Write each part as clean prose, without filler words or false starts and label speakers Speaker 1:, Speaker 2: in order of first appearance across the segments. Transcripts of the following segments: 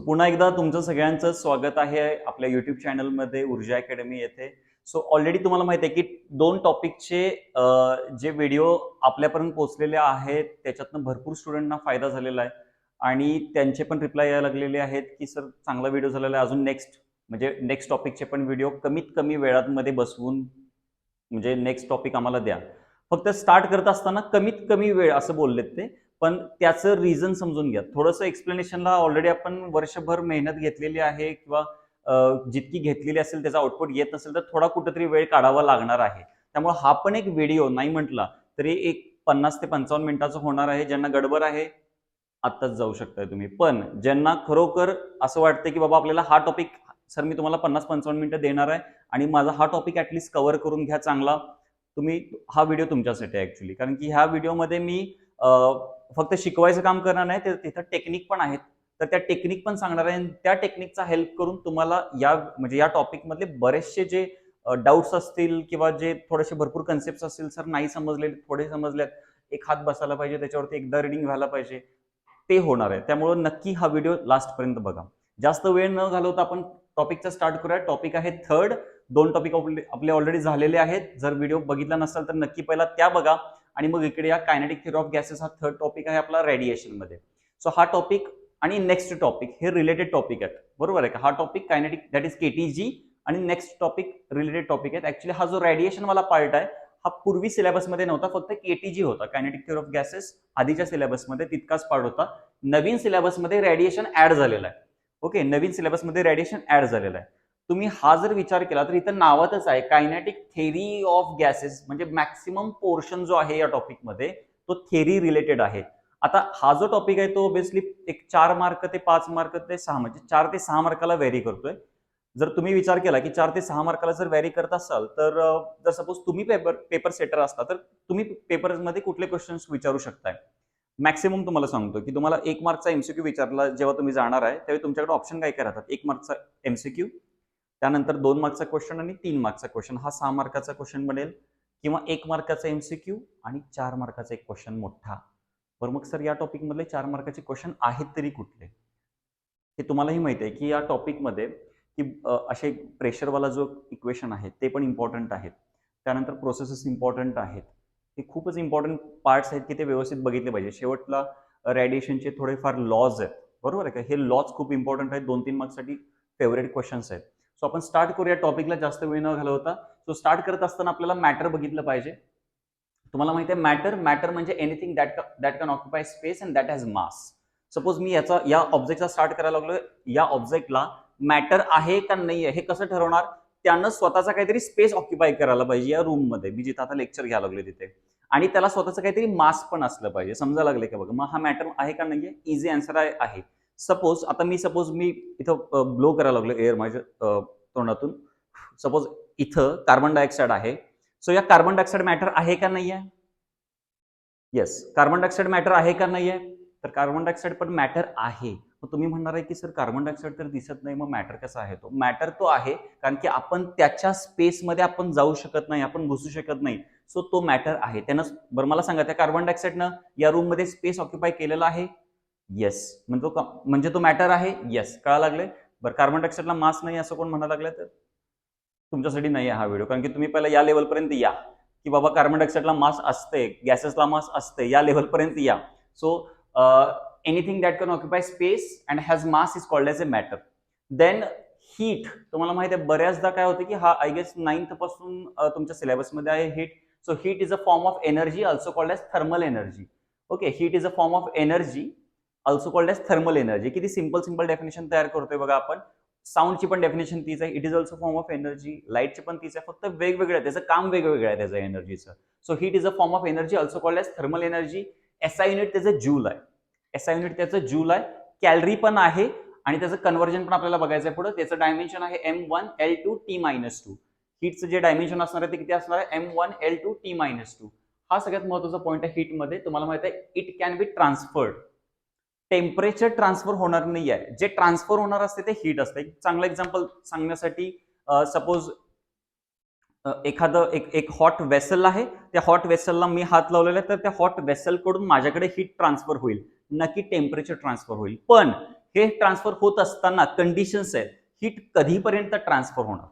Speaker 1: पुन्हा एकदा तुमचं सगळ्यांचं स्वागत आहे आपल्या YouTube चॅनलमध्ये ऊर्जा अकॅडमी येथे. ऑलरेडी तुम्हाला माहिती आहे की दोन टॉपिकचे जे व्हिडिओ आपल्यापर्यंत पोहोचलेले आहेत त्याच्यातनं भरपूर स्टुडंटना फायदा झालेला आहे आणि त्यांचे पण रिप्लाय यायला लागलेले आहेत की सर चांगला व्हिडिओ झालेला आहे, अजून नेक्स्ट टॉपिकचे पण व्हिडिओ कमीत कमी वेळांमध्ये बसवून म्हणजे नेक्स्ट टॉपिक आम्हाला द्या. फक्त स्टार्ट करत असताना कमीत कमी वेळ असं बोललेत ते, पण त्याचं रिझन समजून घ्या. थोडंसं एक्सप्लेनेशनला ऑलरेडी आपण वर्षभर मेहनत घेतलेली आहे किंवा जितकी घेतलेली असेल त्याचा आउटपुट येत नसेल तर थोडा कुठेतरी वेळ काढावा लागणार आहे. त्यामुळे हा पण एक व्हिडिओ नाही म्हटला तरी एक 50 ते 55 मिनिटाचा होणार आहे. ज्यांना गडबड आहे आत्ताच जाऊ शकताय तुम्ही, पण ज्यांना खरोखर असं वाटतं की बाबा आपल्याला हा टॉपिक सर मी तुम्हाला 50-55 मिनिटं देणार आहे आणि माझा हा टॉपिक ऍटलीस्ट कव्हर करून घ्या चांगला, तुम्ही हा व्हिडिओ तुमच्यासाठी आहे ऍक्च्युली. कारण की ह्या व्हिडिओमध्ये मी फक्त शिकवायचं काम करणार नाही, तर तिथं टेक्निक पण आहेत, तर त्या टेक्निक पण सांगणार आहे. त्या टेक्निकचा हेल्प करून तुम्हाला या टॉपिक मधले बरेचसे जे डाऊट्स असतील किंवा जे थोडेसे भरपूर कन्सेप्ट असतील, सर नाही समजले, थोडे समजलेत, एक हात बसायला पाहिजे त्याच्यावरती, एकदा रिडिंग व्हायला पाहिजे, ते होणार आहे. त्यामुळे नक्की हा व्हिडिओ लास्ट पर्यंत बघा. जास्त वेळ न घालवता आपण टॉपिकचा स्टार्ट करूया. टॉपिक आहे थर्ड. दोन टॉपिक आपले ऑलरेडी झालेले आहेत. जर व्हिडिओ बघितला नसाल तर नक्की पहिला त्या बघा आणि मग इकडे या कायनेटिक थेअरी ऑफ गॅसेस हा थर्ड टॉपिक आहे आपला रेडिएशन मध्ये. हा टॉपिक आणि नेक्स्ट टॉपिक हे रिलेटेड टॉपिक आहेत, बरोबर आहे का? हा topic kinetic that is KTG आणि नेक्स्ट टॉपिक रिलेटेड टॉपिक आहेत. ऍक्च्युली हा जो रेडिएशन वाला पार्ट आहे हा पूर्वी सिलेबसमध्ये नव्हता, फक्त केटीजी होता, कायनेटिक थेअरी ऑफ गॅसेस. आधीच्या सिलेबसमध्ये तितकाच पार्ट होता. नवीन सिलेबसमध्ये रेडिएशन ऍड झालेला आहे. ओके, नवीन सिलेबसमध्ये रेडिएशन ऍड झालेला आहे. तुम्ही हा जर विचार केला तर इथं नावातच आहे कायनेटिक थेअरी ऑफ गॅसेस, म्हणजे मॅक्सिमम पोर्शन जो आहे या टॉपिकमध्ये तो थेअरी रिलेटेड आहे. आता हा जो टॉपिक आहे तो ऑब्विसली एक 4 मार्क ते 5 मार्क ते 6 म्हणजे 4 ते 6 मार्काला व्हेरी करतोय. जर तुम्ही विचार केला की 4 ते 6 मार्काला जर व्हेरी करत असाल तर जर सपोज तुम्ही पेपर सेटर असता तर तुम्ही पेपरमध्ये कुठले क्वेश्चन्स विचारू शकताय? मॅक्सिमम तुम्हाला सांगतो की तुम्हाला 1 मार्कचा एमसीक्यू विचारला जेव्हा तुम्ही जाणार आहे त्यावेळी तुमच्याकडे ऑप्शन काय काय राहतात? 1 मार्कचा एमसीक्यू, त्यानंतर 2 मार्कचा क्वेश्चन आणि 3 मार्कचा क्वेश्चन. हा 6 मार्काचा क्वेश्चन बनेल, किंवा 1 मार्काचा एमसीक्यू आणि 4 मार्काचा एक क्वेश्चन मोठा. बरं, मग सर या टॉपिक मधले 4 मार्काचे क्वेश्चन आहेत तरी कुठले? हे तुम्हालाही माहिती आहे की या टॉपिकमध्ये की असे प्रेशरवाला जो इक्वेशन आहे ते पण इम्पॉर्टंट आहेत, त्यानंतर प्रोसेसेस इम्पॉर्टंट आहेत. हे खूपच इम्पॉर्टंट पार्ट्स आहेत की ते व्यवस्थित बघितले पाहिजे. शेवटला रेडिएशनचे थोडेफार लॉज आहेत, बरोबर आहे का? हे लॉज खूप इम्पॉर्टंट आहेत, 2-3 मार्क्ससाठी फेवरेट क्वेश्चन्स आहेत. आपण स्टार्ट करूया टॉपिकला जास्त वेळ न घालवता. स्टार्ट करत असताना आपल्याला मॅटर बघितलं पाहिजे. तुम्हाला माहिती आहे मॅटर म्हणजे anything that can occupy space and that has mass. Suppose मी या ऑब्जेक्टचा स्टार्ट करायला लागलो, या ऑब्जेक्टला मॅटर आहे का नाही आहे हे कसं ठरवणार? त्यानं स्वतःचा काहीतरी स्पेस ऑक्युपाय करायला पाहिजे या रूम मध्ये, मी जिथे आता लेक्चर घ्यायला लागले तिथे, आणि त्याला स्वतःचं काहीतरी मास पण असलं पाहिजे. समजायला लागले का बघा? मग हा मॅटर आहे का नाहीये? इझी आन्सर आहे. सपोज मी इथं ब्लो करायला लागलो एअर माझ्या तोंडातून. सपोज इथं कार्बन डायऑक्साईड आहे. या कार्बन डायऑक्साईड मॅटर आहे का नाही आहे? येस, कार्बन डायऑक्साईड मॅटर आहे का नाही आहे? तर कार्बन डायऑक्साईड पण मॅटर आहे. मग तुम्ही म्हणणार आहे की सर कार्बन डायऑक्साईड तर दिसत नाही, मग मॅटर कसा आहे? तो मॅटर तो आहे कारण की आपण त्याच्या स्पेसमध्ये आपण जाऊ शकत नाही, आपण घुसू शकत नाही. तो मॅटर आहे. त्यानं बरं मला सांगा, त्या कार्बन डायऑक्साईडनं या रूम मध्ये स्पेस ऑक्युपाय केलेला आहे? येस. म्हणजे तो मॅटर आहे? येस. कळायला लागले? बरं, कार्बन डायऑक्साईडला मास नाही असं कोण म्हणायला लागलं तर तुमच्यासाठी नाही आहे हा व्हिडिओ. कारण की तुम्ही पहिला या लेवलपर्यंत या की बाबा कार्बन डायऑक्साईडला मास असते, गॅसेसला मास असते, या लेवलपर्यंत या. Anything that can occupy space and has mass is called as a matter. Then heat. तुम्हाला माहिती आहे बऱ्याचदा काय होतं की हा आय गेस 9th पासून तुमच्या सिलेबसमध्ये आहे heat. Heat is a form of energy also called as thermal energy. Okay, heat is a form of energy also called as thermal energy. किती सिंपल डेफिनेशन तयार करतोय बघा आपण. साऊंडची पण डेफिनेशन तीच आहे, it is also form of energy. लाईटची पण तीच आहे, फक्त वेगवेगळं आहे, त्याचं काम वेगवेगळं आहे त्याचं एनर्जीचं. Heat is a form of energy also called as thermal energy. SI unit त्याचं जूल आहे. जूल आहे. कॅलरी पण आहे आणि त्याचं कन्व्हर्जन पण आपल्याला बघायचं आहे पुढे. त्याचं डायमेन्शन आहे M1L2T-2. हीटचं जे डायमेन्शन असणार आहे ते किती असणार आहे? M1L2T-2. हा सगळ्यात महत्त्वाचा पॉईंट आहे हीटमध्ये. तुम्हाला माहिती आहे it can be transferred. Temperature transfer होणार नाही आहे, जे ट्रान्सफर होणार असते ते हीट असते. एक चांगलं एक्झाम्पल सांगण्यासाठी, सपोज एखादं एक हॉट वेसल आहे, त्या हॉट वेसलला मी हात लावलेला आहे, तर त्या हॉट वेसल कडून माझ्याकडे हीट ट्रान्सफर होईल, नक्की टेम्परेचर ट्रान्सफर होईल. पण हे ट्रान्सफर होत असताना कंडिशन्स आहेत, हीट कधीपर्यंत ट्रान्सफर होणार.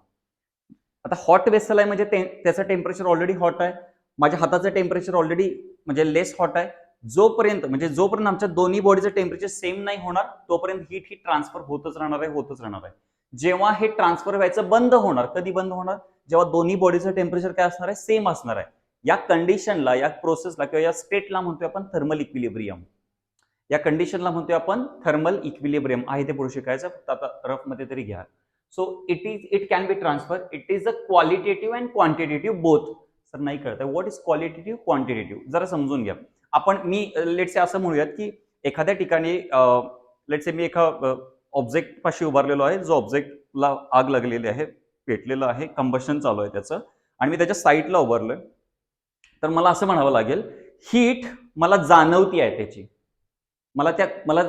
Speaker 1: आता हॉट वेसल आहे म्हणजे त्याचं टेम्परेचर ऑलरेडी हॉट आहे, माझ्या हाताचं टेम्परेचर ऑलरेडी म्हणजे लेस हॉट आहे. जोपर्यंत आमच्या दोन्ही बॉडीचं टेम्परेचर सेम नाही होणार तोपर्यंत हीट ही ट्रान्सफर होतच राहणार आहे. जेव्हा हे ट्रान्सफर व्हायचं बंद होणार, कधी बंद होणार, जेव्हा दोन्ही बॉडीचं टेम्परेचर काय असणार आहे, सेम असणार आहे. या कंडिशनला, या प्रोसेसला किंवा या स्टेटला म्हणतोय आपण थर्मल इक्विलिब्रियम. या कंडिशनला म्हणतोय आपण थर्मल इक्विलिब्रियम. आहे ते पुढे शिकायचं, फक्त आता रफ मध्ये तरी घ्या. So it can B transfer. It is a qualitative and quantitative both. Sir नाही कळत व्हॉट इज क्वालिटेटिव्ह क्वांटिटेटिव्ह, जरा समजून घ्या. मी लेट्स से असं म्हणूयात की एखाद्या ठिकाणी लेट्स से मी एका ऑब्जेक्ट पाशी उभारलेलो आहे, जो ऑब्जेक्टला आग लागलेली आहे, पेटलेलं आहे, कंबशन चालू आहे त्याचं, आणि मी त्याच्या साईडला उभारलोय. तर मला असं म्हणावं लागेल, हीट मला जाणवती आहे त्याची, मला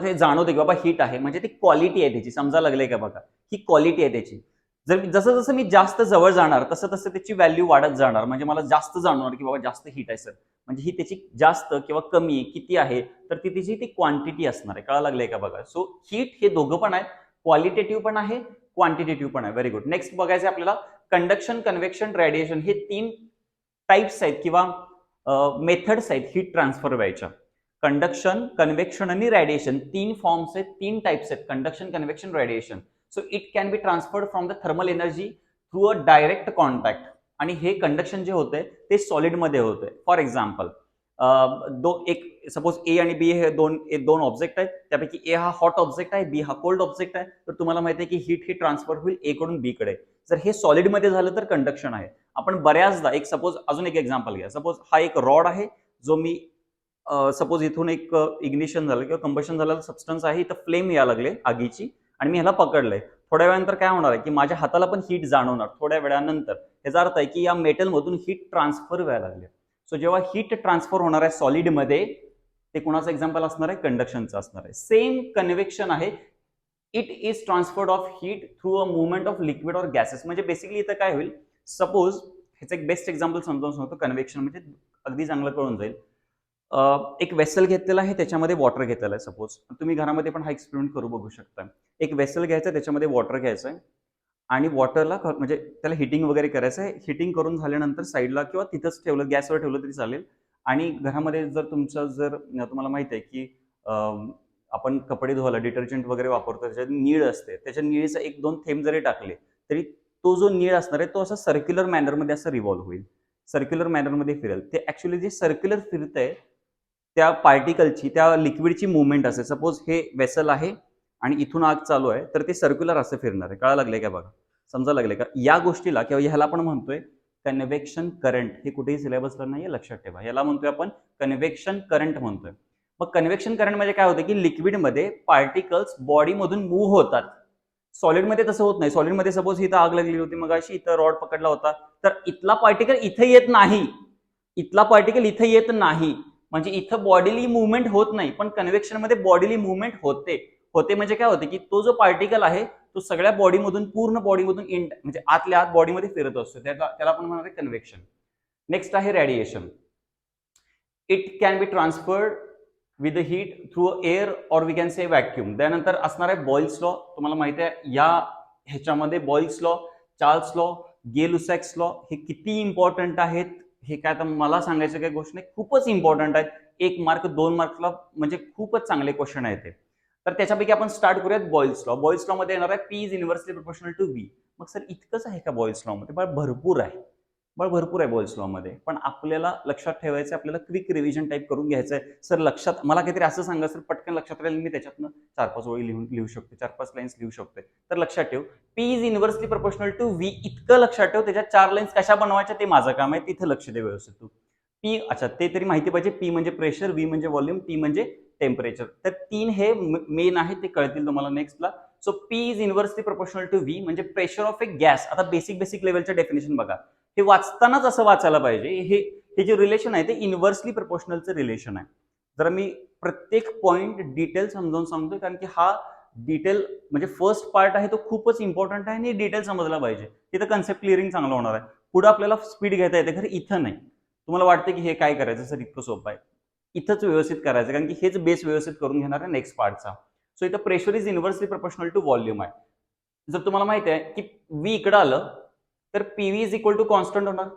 Speaker 1: ते जाणवते की बाबा हीट आहे, म्हणजे ती क्वालिटी आहे त्याची. समजायला लागले का बघा, ही क्वालिटी आहे त्याची. जसं जसं मी जास्त जवळ जाणार तसं तसं त्याची व्हॅल्यू वाढत जाणार. म्हणजे मला जास्त जाणवणार की बाबा जास्त हीट आहे सर, म्हणजे ही त्याची जास्त किंवा कमी किती आहे, तर ती त्याची ती क्वांटिटी असणार आहे. कळायला लागले का बघा. सो हीट हे दोघं पण आहेत, क्वालिटेटिव्ह पण आहे, क्वांटिटेटिव्ह पण आहे. Very good. नेक्स्ट बघायचं आपल्याला कंडक्शन, कन्व्हेक्शन, रेडिएशन. हे 3 टाइप्स आहेत किंवा मेथड्स आहेत हीट ट्रान्सफर व्हायच्या. कंडक्शन, कन्व्हेक्शन आणि रेडिएशन 3 फॉर्म्स आहेत, 3 टाइप्स आहेत, conduction, convection, radiation. So it can be transferred from the thermal energy through a direct contact. आणि हे कंडक्शन जे होते ते सॉलिड मध्ये होते. फॉर एक्झाम्पल, सपोज ए आणि बी हे दोन ऑब्जेक्ट आहेत, त्यापैकी ए हा हॉट ऑब्जेक्ट आहे, बी हा कोल्ड ऑब्जेक्ट आहे. तर तुम्हाला माहिती आहे की हीट ही ट्रान्सफर होईल ए कडून बी कडे. जर हे सॉलिड मध्ये झालं तर कंडक्शन आहे. आपण बऱ्याचदा अजून एक एक्झाम्पल घ्या. सपोज हा एक रॉड आहे, जो मी सपोज इथून एक इग्निशन झालं किंवा कंबशन झालेलं सबस्टन्स आहे, इथं फ्लेम यायला लागले आगीची, आणि मी ह्याला पकडलंय. थोड्या वेळानंतर काय होणार आहे की माझ्या हाताला पण हीट जाणवणार थोड्या वेळानंतर. याचा अर्थ आहे की या मेटलमधून हीट ट्रान्सफर व्हायला लागले. सो जेव्हा हीट ट्रान्सफर होणार आहे सॉलिडमध्ये, ते कुणाचं एक्झाम्पल असणार आहे, कंडक्शनचं असणार आहे. सेम कन्व्हेक्शन आहे. It is transferred of heat through a movement of liquid or gases. म्हणजे बेसिकली इथं काय होईल, सपोज ह्याचं एक बेस्ट एक्झाम्पल समजावून सांगतो. कन्व्हेक्शन म्हणजे अगदी चांगलं कळून जाईल. एक वेसल घेतलेला आहे, त्याच्यामध्ये वॉटर घेतलेलं आहे. सपोज तुम्ही घरामध्ये पण हा एक्सपेरिमेंट करू बघू शकता. एक वेसल घ्यायचं, त्याच्यामध्ये वॉटर घ्यायचं आहे, आणि वॉटरला म्हणजे त्याला हिटिंग वगैरे करायचं आहे. हिटिंग करून झाल्यानंतर साईडला किंवा तिथंच ठेवलं, गॅसवर ठेवलं तरी चालेल. आणि घरामध्ये जर तुम्हाला माहित आहे की आपण कपडे धुवायला डिटर्जंट वगैरे वापरतो, त्याच्यात नीळ असते, त्याच्या नीळीचा 1-2 थेंब जरी टाकले तरी तो जो नीळ असणार आहे तो असा सर्क्युलर मॅनरमध्ये असं रिव्हॉल्व्ह होईल, सर्क्युलर मॅनरमध्ये फिरेल. ते ऍक्च्युअली जे सर्क्युलर फिरतंय त्या पार्टिकलची, त्या लिक्विडची मुवमेंट असेल. सपोज हे वेसल आहे आणि इथून आग चालू आहे, तर ते सर्क्युलर असं फिरणार आहे. कळायला लागले का बघा, समजायला लागले का. या गोष्टीला किंवा ह्याला आपण म्हणतोय कन्व्हेक्शन करंट. हे कुठेही सिलेबसला नाहीये, लक्षात ठेवा. याला म्हणतोय आपण कन्व्हेक्शन करंट म्हणतोय. मग कन्व्हेक्शन करंट म्हणजे काय होतं की लिक्विडमध्ये पार्टिकल्स बॉडीमधून मूव्ह होतात. सॉलिडमध्ये तसं होत नाही. सॉलिडमध्ये सपोज इथं आग लागलेली होती, मग अशी इथं रॉड पकडला होता, तर इथला पार्टिकल इथे येत नाही, म्हणजे इथं बॉडीली मुवमेंट होत नाही. पण कन्व्हेक्शन मध्ये बॉडीली मुवमेंट होते म्हणजे काय होते की तो जो पार्टिकल आहे तो सगळ्या बॉडीमधून, पूर्ण बॉडीमधून म्हणजे आतल्या आत बॉडीमध्ये फिरत असतो. त्याला आपण म्हणणार आहे कन्व्हेक्शन. नेक्स्ट आहे radiation. It can be transferred with heat through air or we can say vacuum. त्यानंतर असणार आहे बॉइल्स लॉ. तुम्हाला माहिती आहे या ह्याच्यामध्ये Boyle's law, Charles law, Gay Lussac's law हे किती इम्पॉर्टंट आहेत, हे काय आता मला सांगायचं काही गोष्ट नाही, खूपच इम्पॉर्टंट आहेत. 1 मार्क 2 मार्कला म्हणजे खूपच चांगले क्वेश्चन आहेत ते. तर त्याच्यापैकी आपण स्टार्ट करूयात बॉइल्स लॉ. बॉइल्स लॉ मध्ये येणार आहे P is inversely proportional to V. मग सर इतकंच आहे का बॉइल्स लॉ मध्ये? भरपूर आहे बॉइल्स लॉ मध्ये. पण आपल्याला लक्षात ठेवायचं, आपल्याला क्विक रिव्हिजन टाईप करून घ्यायचं आहे. सर लक्षात मला काहीतरी असं सांगा सर पटकन लक्षात राहील, मी त्याच्यातनं 4-5 ओळी लिहू शकतो, 4-5 लाईन्स लिहू शकतो. तर लक्षात ठेव, P is inversely proportional to V. इतकं लक्षात ठेव. त्याच्यात 4 लाईन्स कशा बनवायच्या ते माझं काम आहे, तिथे लक्ष दे व्यवस्थित तू. पी, अच्छा ते तरी माहिती पाहिजे. पी म्हणजे प्रेशर, व्ही म्हणजे व्हॉल्यूम, टी म्हणजे टेम्परेचर. तर 3 हे मेन आहे, ते कळतील तुम्हाला नेक्स्टला. So P is inversely proportional to V म्हणजे प्रेशर ऑफ ए गॅस. आता बेसिक लेवलचं डेफिनेशन बघा. हे वाचतानाच असं वाचायला पाहिजे. हे जे रिलेशन आहे ते इनव्हर्सली प्रोपोर्शनलचं रिलेशन आहे. जर मी प्रत्येक पॉइंट डिटेल समजावून सांगतो, कारण की हा डिटेल म्हणजे फर्स्ट पार्ट आहे तो खूपच इम्पॉर्टंट आहे आणि डिटेल समजला पाहिजे. तिथं कन्सेप्ट क्लिअरिंग चांगलं होणार आहे. पुढे आपल्याला स्पीड घेता येते, खरं इथं नाही. तुम्हाला वाटतं की हे काय करायचं सर, इतकं सोपं आहे. इथंच व्यवस्थित करायचं, कारण की हेच बेस व्यवस्थित करून घेणार आहे नेक्स्ट पार्टचा. सो इथं pressure is inversely proportional to volume आहे. जर तुम्हाला माहिती आहे की व्ही इकडे आलं तर PV is equal to constant होणार,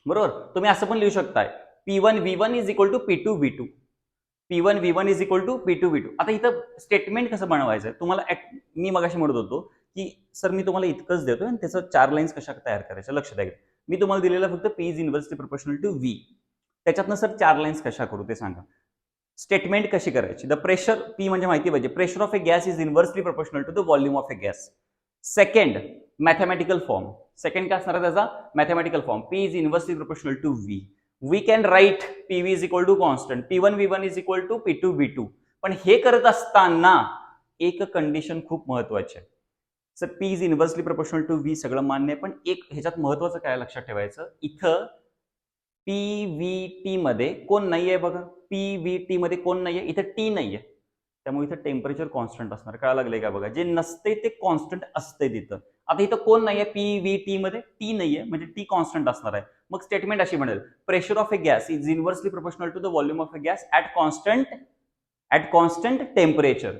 Speaker 1: बरोबर. तुम्ही असं पण लिहू शकताय P1 V1 is equal to P2 V2. P1 V1 is equal to P2 V2. आता इथं स्टेटमेंट कसं बनवायचं तुम्हाला, मी मगाशी म्हणत होतो की सर मी तुम्हाला इतकंच देतोय आणि त्याचं 4 लाईन्स कशा तयार करायच्या लक्ष द्या. मी तुम्हाला दिलेलं फक्त P is inversely proportional to V. त्याच्यातनं सर 4 लाईन्स कशा करू ते सांगा. स्टेटमेंट कशी करायची. द प्रेशर, पी म्हणजे माहिती पाहिजे, pressure of a gas is inversely proportional to the volume of a gas. Second mathematical form, second काय असणार आहे त्याचा mathematical form, P is inversely proportional to V. We can write PV is equal to constant, P1 V1 is equal to P2 V2. पण हे करत असताना एक condition खूप महत्वाची आहे. Sir P is inversely proportional to V सगळं मान्य आहे, पण एक ह्याच्यात महत्वाचं काय लक्षात ठेवायचं, इथं पीव्हीटी मध्ये कोण नाहीये बघा, पीव्हीटी मध्ये कोण नाहीये, इथं टी नाहीये, त्यामुळे इथं टेम्परेचर कॉन्स्टंट असणार. कळायला लागले का बघा, जे नसते ते कॉन्स्टंट असते तिथं. आता इथं कोण नाहीये, पीव्हीटी मध्ये टी नाहीये, म्हणजे टी कॉन्स्टंट असणार आहे. मग स्टेटमेंट अशी बनेल, pressure of a gas is inversely proportional to the volume of a gas at constant temperature.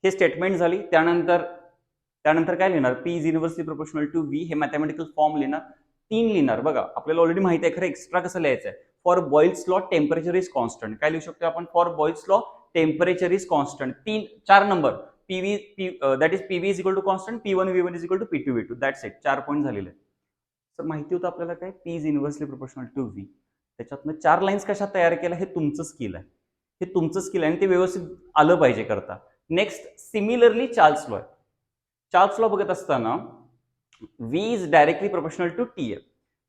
Speaker 1: हे स्टेटमेंट झाली. त्यानंतर काय लिहिणार, P is inversely proportional to V, हे मॅथमॅटिकल फॉर्म लिहिणार. 3 लिहिणार बघा, आपल्याला ऑलरेडी माहिती आहे, खरं एक्स्ट्रा कसं लिहायचं आहे. For Boyle's law temperature is constant, काय लिहू शकतो आपण, for Boyle's law temperature is constant. 4 number that is PV is equal to constant, P1 V1 is equal to P2 V2. That's it. 4 point झालेले. तर माहिती होतं आपल्याला काय, P is inversely proportional to V. त्याच्यातनं 4 लाईन्स कशा तयार केल्या, हे तुमचं स्किल आहे, हे तुमचं स्किल आहे आणि ते व्यवस्थित आलं पाहिजे करता. नेक्स्ट सिमिलरली चार्ल्स लॉ आहे. चार्ल्स लॉ बघत असताना V is directly proportional to T आहे.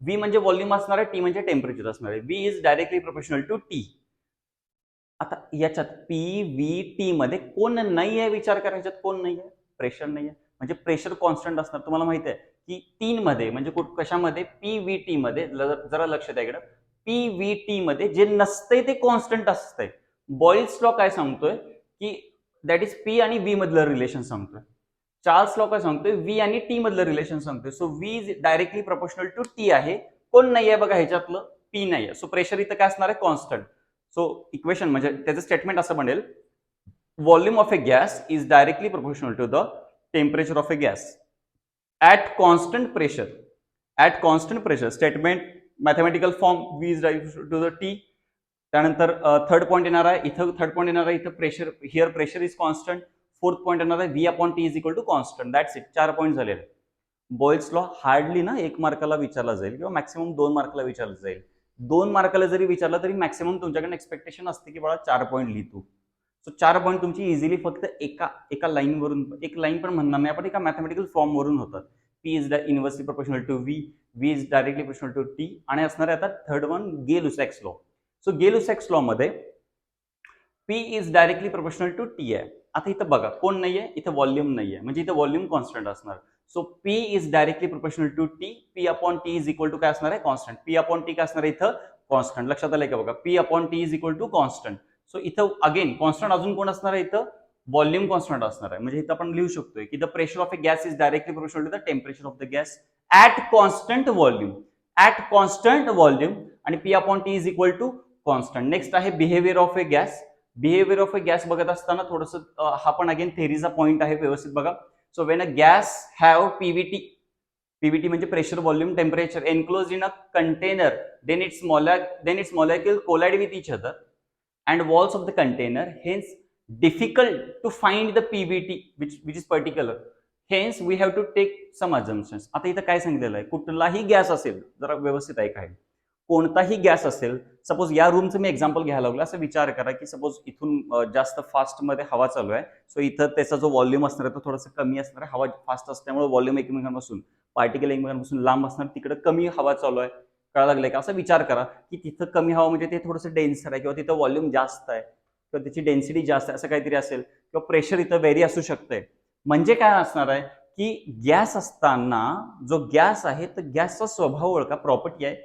Speaker 1: V म्हणजे व्हॉल्यूम असणार आहे, टी म्हणजे टेम्परेचर असणार आहे. V is directly proportional to T. आता याच्यात पीव्हीटी मध्ये कोण नाही आहे, विचार करायच्यात कोण नाही आहे, प्रेशर नाही आहे, म्हणजे प्रेशर कॉन्स्टंट असणार. तुम्हाला माहिती आहे की 3 मध्ये म्हणजे कशामध्ये, पीव्हीटी मध्ये, जरा लक्ष द्या इकडं, पीव्हीटी मध्ये जे नसते ते कॉन्स्टंट असतंय. बॉइल्स लॉ काय सांगतोय की दॅट इज पी आणि व्ही मधलं रिलेशन सांगतोय. चार्ल्स लॉ काय सांगतोय, व्ही आणि टी मधलं रिलेशन सांगतोय. So V is directly proportional to T आहे. कोण नाही आहे बघा ह्याच्यातलं, पी नाही आहे. सो प्रेशर इथं काय असणार आहे, कॉन्स्टंट. सो इक्वेशन म्हणजे त्याचं स्टेटमेंट असं बनेल, volume of a gas is directly proportional to the temperature of a gas at constant pressure. At constant pressure statement mathematical form, V is directly to the T. त्यानंतर third point येणार आहे इथं pressure, here pressure is constant. Fourth point येणार आहे, V upon T is equal to constant. That's it. 4 point झालेले. Boyle's law hardly ना 1 मार्काला विचारला जाईल किंवा मॅक्सिमम 2 मार्काला विचारला जाईल. 2 मार्काला जरी विचारलं तरी मॅक्सिमम तुमच्याकडे एक्सपेक्टेशन असते की बाळा 4 पॉईंट लिहितो. सो 4 पॉईंट तुमची इझिली फक्त एका लाईनवरून, एक लाईन पण म्हणणार नाही आपण, एका मॅथमॅटिकल फॉर्म वरून होतात. P is inversely proportional to V, V is directly proportional to T, आणि असणार आहे आता third one, Gay Lussac's law. So Gay Lussac's law मध्ये P is directly proportional to T आहे. आता इथं बघा कोण नाहीये, इथं व्हॉल्यूम नाहीये, म्हणजे इथं व्हॉल्यूम कॉन्स्टंट असणार. So P is directly proportional to T, P upon T is equal to काय असणार आहे, कॉन्स्टंट. पी अपॉन टी काय असणार आहे इथं, कॉन्स्टंट. लक्षात आलंय का बघा, P upon T is equal to constant. So इथं अगेन कॉन्स्टंट अजून कोण असणार आहे, इथं व्हॉल्यूम कॉन्स्टंट असणार आहे. म्हणजे इथं आपण लिहू शकतोय की the pressure of a gas is directly proportional to the temperature of the gas at constant volume, आणि P upon T is equal to constant. Next आहे behaviour of a gas. Behaviour of a gas बघत असताना थोडस हा पण again थेरीचा point आहे, व्यवस्थित बघा. So when a gas have PVT म्हणजे pressure, volume, temperature enclosed in a container, then its molecule collide with each other and walls of the container, hence difficult to find the PVT which is particular, hence we have to take some assumptions. आता इथं काय सांगितलेलं आहे, कुठलाही gas असेल, जरा व्यवस्थित ऐका, कोणताही गॅस असेल, सपोज या रूमचं मी एक्झाम्पल घ्यायला लागलो, असं विचार करा की सपोज इथून जास्त फास्ट मध्ये हवा चालू आहे. सो इथं त्याचा जो व्हॉल्यूम असणार आहे तो थोडासा कमी असणार आहे, हवा फास्ट असल्यामुळे व्हॉल्यूम एकमेकांपासून, पार्टिकल एकमेकांपासून लांब असणार, तिकडे कमी हवा चालू आहे. कळायला लागलंय का, असं विचार करा की तिथं कमी हवा म्हणजे ते थोडंसं डेन्सर आहे, किंवा तिथं व्हॉल्यूम जास्त आहे, किंवा त्याची डेन्सिटी जास्त आहे, असं काहीतरी असेल, किंवा प्रेशर इथं व्हेरी असू शकतंय. म्हणजे काय असणार आहे की गॅस असताना जो गॅस आहे तर गॅसचा स्वभाव ओळखा, प्रॉपर्टी आहे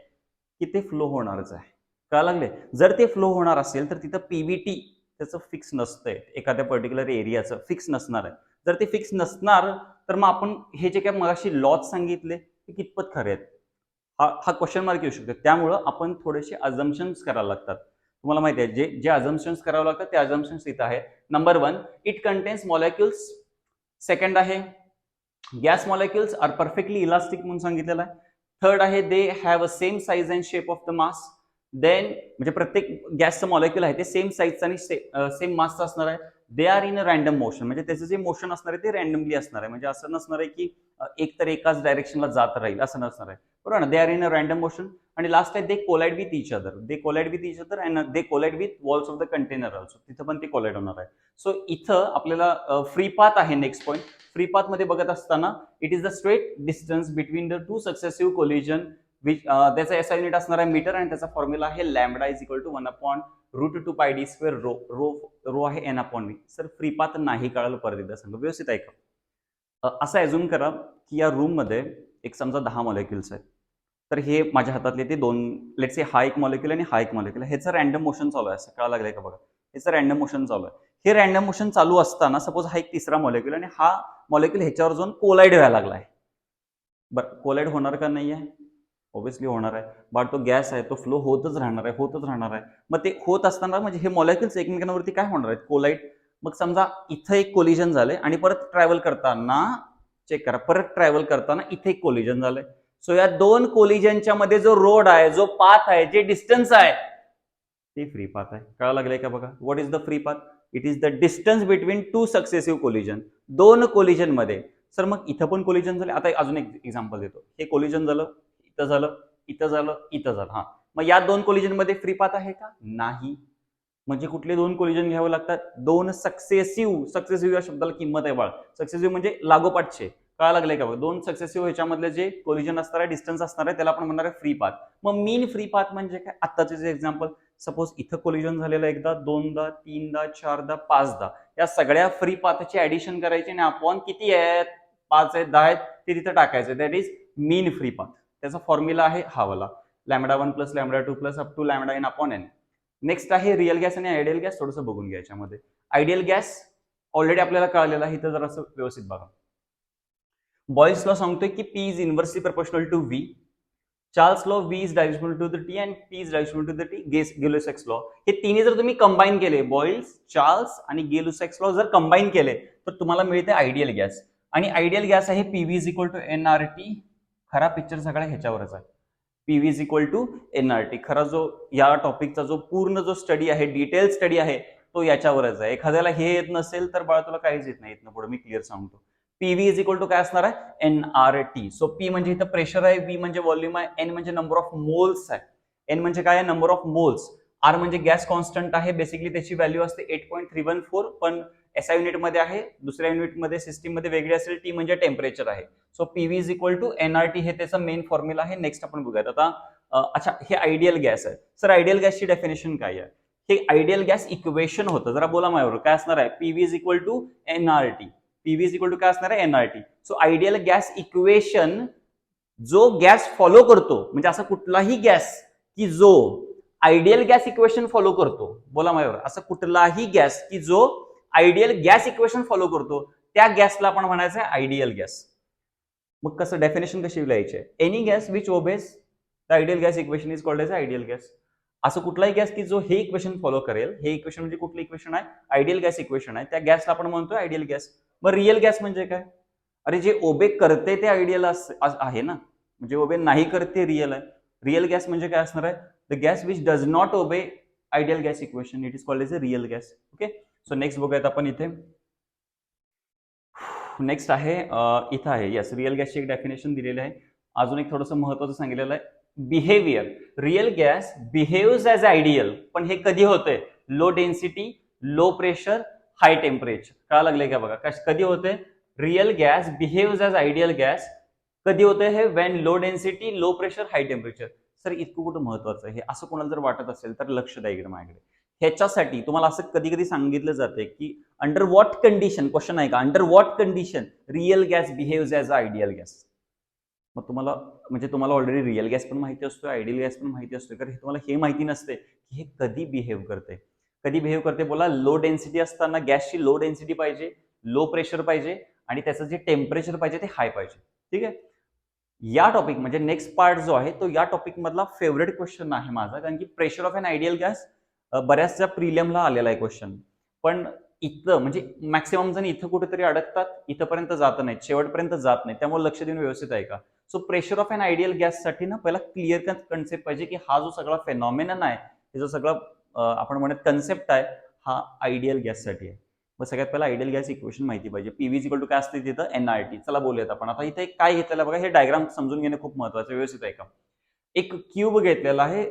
Speaker 1: की ते फ्लो होणारच आहे. कळायला लागले, जर ते फ्लो होणार असेल तर तिथं पीव्हीटी त्याचं फिक्स नसतंय, एखाद्या पर्टिक्युलर एरियाचं फिक्स नसणार आहे. जर ते फिक्स नसणार तर मग आपण हे जे काय मगाशी लॉज सांगितले ते कितपत खरे आहेत, हा क्वेश्चन मार्क येऊ शकतो. त्यामुळं आपण थोडेसे अझम्पशन्स करायला लागतात. तुम्हाला माहिती आहे जे जे अझम्पन्स करावं लागतात ते अझम्पन्स इथं आहे. Number 1, it contains molecules. Second आहे gas molecules are perfectly elastic म्हणून सांगितलेलं आहे. थर्ड आहे they have a same size and shape of the mass. Then म्हणजे प्रत्येक गॅसचं मॉलिक्युल आहे ते सेम साईजचं आणि सेम मासचं असणार आहे. दे are in a random motion, म्हणजे त्याचं जे मोशन असणार आहे ते रॅन्डमली असणार आहे. म्हणजे असं नसणार आहे की एक तर एकाच डायरेक्शनला जात राहील असं नसणार आहे, बरोबर ना. They are in a random motion. आणि लास्ट आहे they collide with each other. They collide with each other and they collide with walls of the container also. तिथं पण ते कोलाइड होणार आहे. सो इथं आपल्याला फ्री पाथ आहे. नेक्स्ट पॉईंट फ्री पाथ मध्ये बघत असताना it is the straight distance between the two successive collision which त्याचा एसआय युनिट असणार आहे मीटर आणि त्याचा फॉर्म्युला आहे lambda is equal to 1/√2 pi D square rho. Rho आहे N upon V. Sir free path नाही कळालं परत एकदा सांगा, व्यवस्थित ऐका. असं ॲझ्युम करा की या रूम मध्ये एक समजा 10 मॉलिक्युल्स आहेत. तर हे माझ्या हातातले ते दोन, लेट्स से हा एक मॉलिक्युल आणि हा एक मॉलिक्युल, ह्याचं रॅन्डम मोशन चालू आहे. असं कळायला लागलंय का बघा, ह्याचं रॅन्डम मोशन चालू आहे. हे रॅन्डम मोशन चालू असताना सपोज हा एक तिसरा मॉलिक्युल आणि हा मॉलिक्युल ह्याच्यावर जाऊन कोलाइड व्हायला लागलाय. बरं कोलाइड होणार का नाही आहे? ऑब्व्हियसली होणार आहे. बट तो गॅस आहे तो फ्लो होतच राहणार आहे, होतच राहणार आहे. मग ते होत असताना म्हणजे हे मॉलिक्युल्स एकमेकांवरती काय होणार आहेत? कोलाइड. मग समजा इथं एक कोलिजन झालंय आणि परत ट्रॅव्हल करताना चेक करा, परत ट्रॅव्हल करताना इथे एक कोलिजन झालंय. सो या दोन कोलिजनच्या मध्ये जो रोड आहे, जो पाथ आहे, जे डिस्टन्स आहे ते फ्री पाथ आहे. कळायला लागलंय का बघा? What is the free path? It is the distance between two successive collision. दोन कोलिजन मध्ये. सर मग इथं पण कोलिजन झाले. आता अजून एक एक्झाम्पल देतो. हे कोलिजन झालं, इथं झालं, इथं झालं, इथं झालं. हा मग या दोन कोलिजन मध्ये फ्री पाथ आहे का? नाही. म्हणजे कुठले दोन कोलिजन घ्यावे लागतात? दोन सक्सेसिव्ह या शब्दाला किंमत आहे बाळ. सक्सेसिव्ह म्हणजे लागोपाठचे. कळायला लागले का? दोन सक्सेसिव्ह ह्याच्यामधले जे कोलिजन असणार आहे, डिस्टन्स असणार आहे, त्याला आपण म्हणणार आहे फ्री पाथ. मग मीन फ्री पाथ म्हणजे काय? आत्ताचे जे एक्झाम्पल, सपोज इथं कोलिजन झालेलं एकदा, दोनदा, तीनदा, चारदा, पाचदा. या सगळ्या फ्री पाथचे ऍडिशन करायचे आणि अपॉन किती आहेत? 5 आहेत, 10 आहेत, ते तिथं टाकायचे. That is mean free path. त्याचा फॉर्म्युला आहे हा वाला, λ1 + λ2 + up to λn upon n. Next आहे रिअल गॅस आणि आयडियल गॅस. थोडंसं बघून घ्या याच्यामध्ये. आयडियल गॅस ऑलरेडी आपल्याला कळलेला आहे, इथं जरासं व्यवस्थित बघा. बॉयल्स लॉ सांगतोय की P is inversely proportional to V. Charles law V is directional to the T and P is directional to the T. Gay-Lussac's law, हे तिन्ही जर तुम्ही कंबाईन केले, बॉयल्स, चार्ल्स आणि गे-लुसॅक्स लॉ जर कंबाईन केले तर तुम्हाला मिळते आयडियल गॅस. आणि आयडियल गॅस आहे PV is equal to nRT. खरा पिक्चर सगळा ह्याच्यावरच आहे. PV is equal to nRT. खरा जो या टॉपिकचा जो पूर्ण जो स्टडी आहे, डिटेल स्टडी आहे, तो याच्यावरच आहे. एखाद्याला हे येत नसेल तर बाळा तुला काहीच येत नाही. इथनं पुढे मी क्लिअर सांगतो. PV इज इक्वल टू काय असणार आहे? nRT. सो P म्हणजे इथं प्रेशर आहे, V म्हणजे व्हॉल्यूम आहे, N म्हणजे नंबर ऑफ मोल्स आहे. N म्हणजे काय आहे? Number of moles. R म्हणजे गॅस कॉन्स्टंट आहे. बेसिकली त्याची व्हॅल्यू असते 8.314, पण SI युनिट मध्ये आहे, दुसऱ्या युनिट मध्ये सिस्टीम मध्ये वेगळी असेल. T म्हणजे टेम्परेचर आहे. So PV is equal to nRT हे त्याचा मेन फॉर्म्युला आहे. नेक्स्ट आपण बघूयात आता. अच्छा, हे आयडियल गॅस आहे. सर आयडियल गॅसची डेफिनेशन काय आहे? हे आयडियल गॅस इक्वेशन होतं. जरा बोला माझ्यावर, काय असणार आहे? PV is equal to nRT. PV is equal to काय असणार आहे? nRT. So ideal gas equation जो गॅस फॉलो करतो, म्हणजे असा कुठलाही गॅस की जो आयडियल गॅस इक्वेशन फॉलो करतो, बोला माझ्यावर, असं कुठलाही गॅस की जो आयडियल गॅस इक्वेशन फॉलो करतो, त्या गॅसला आपण म्हणायचं आहे आयडियल गॅस. मग कसं डेफिनेशन कशी लिहायची आहे? Any gas which obeys the ideal gas equation is called as ideal gas. असं कुठलाही गॅस की जो हे इक्वेशन फॉलो करेल. हे इक्वेशन म्हणजे कुठलं इक्वेशन आहे? आयडियल गॅस इक्वेशन आहे. त्या गॅसला आपण म्हणतो आयडियल गॅस. मग रिअल गॅस म्हणजे काय? अरे जे ओबे करते ते आयडियल आहे ना, म्हणजे ओबे नाही करते रिअल आहे. रिअल गॅस म्हणजे काय असणार आहे? The gas which does not obey ideal gas equation, it is called as a real gas. Okay, so next बघूयात आपण इथे. नेक्स्ट आहे इथं आहे, यस, रिअल गॅसची एक डेफिनेशन दिलेली आहे. अजून एक थोडंसं महत्वाचं सांगितलेलं आहे, behaviour. Real gas behaves as ideal, पण हे कधी होतंय? Low density, low pressure, high temperature. कळायला लागले का बघा? कधी होते real gas behaves as ideal gas? कधी होते हे? When low density, low pressure, high temperature. Sir इतकं कुठं महत्वाचं आहे हे? असं कोणाला जर वाटत असेल तर लक्ष द्या इकडे माझ्याकडे. ह्याच्यासाठी तुम्हाला असं कधी कधी सांगितलं जाते की अंडर व्हॉट कंडिशन, क्वेश्चन आहे का, under what condition real gas behaves as ideal gas. मग तुम्हाला म्हणजे तुम्हाला ऑलरेडी रिअल गॅस पण माहिती असतो, आयडियल गॅस पण माहिती असतो, कारण तुम्हाला हे माहिती नसते की हे कधी बिहेव्ह करते. कधी बिहेव्ह करते बोला? लो डेन्सिटी असताना गॅसची लो डेन्सिटी पाहिजे, लो प्रेशर पाहिजे आणि त्याचं जे टेम्परेचर पाहिजे ते हाय पाहिजे. ठीक आहे. या टॉपिक म्हणजे नेक्स्ट पार्ट जो आहे तो या टॉपिक मधला फेवरेट क्वेश्चन आहे माझा, कारण की pressure of an ideal gas बऱ्याचशा प्रिलियमला आलेला आहे क्वेश्चन. पण इथं म्हणजे मॅक्सिमम जण इथं कुठेतरी अडकतात, इथंपर्यंत जात नाहीत, शेवटपर्यंत जात नाही. त्यामुळे लक्ष देऊन व्यवस्थित आहे का. So pressure of an ideal गॅससाठी ना पहिला क्लिअर कन्सेप्ट पाहिजे की हा जो सगळा फेनॉमिनन आहे, हे जो सगळा आपण म्हणत कन्सेप्ट आहे, हा आयडियल गॅससाठी आहे. मग सगळ्यात पहिला आयडियल गॅस इक्वेशन माहिती पाहिजे. पीव्ही इक्वल टू काय असते तिथं एनआरटी. चला बोलूयात आपण. आता इथे काय घेतलेलं बघा, हे डायग्राम समजून घेणं खूप महत्वाचं. व्यवस्थित आहे का. एक क्यूब घेतलेला आहे,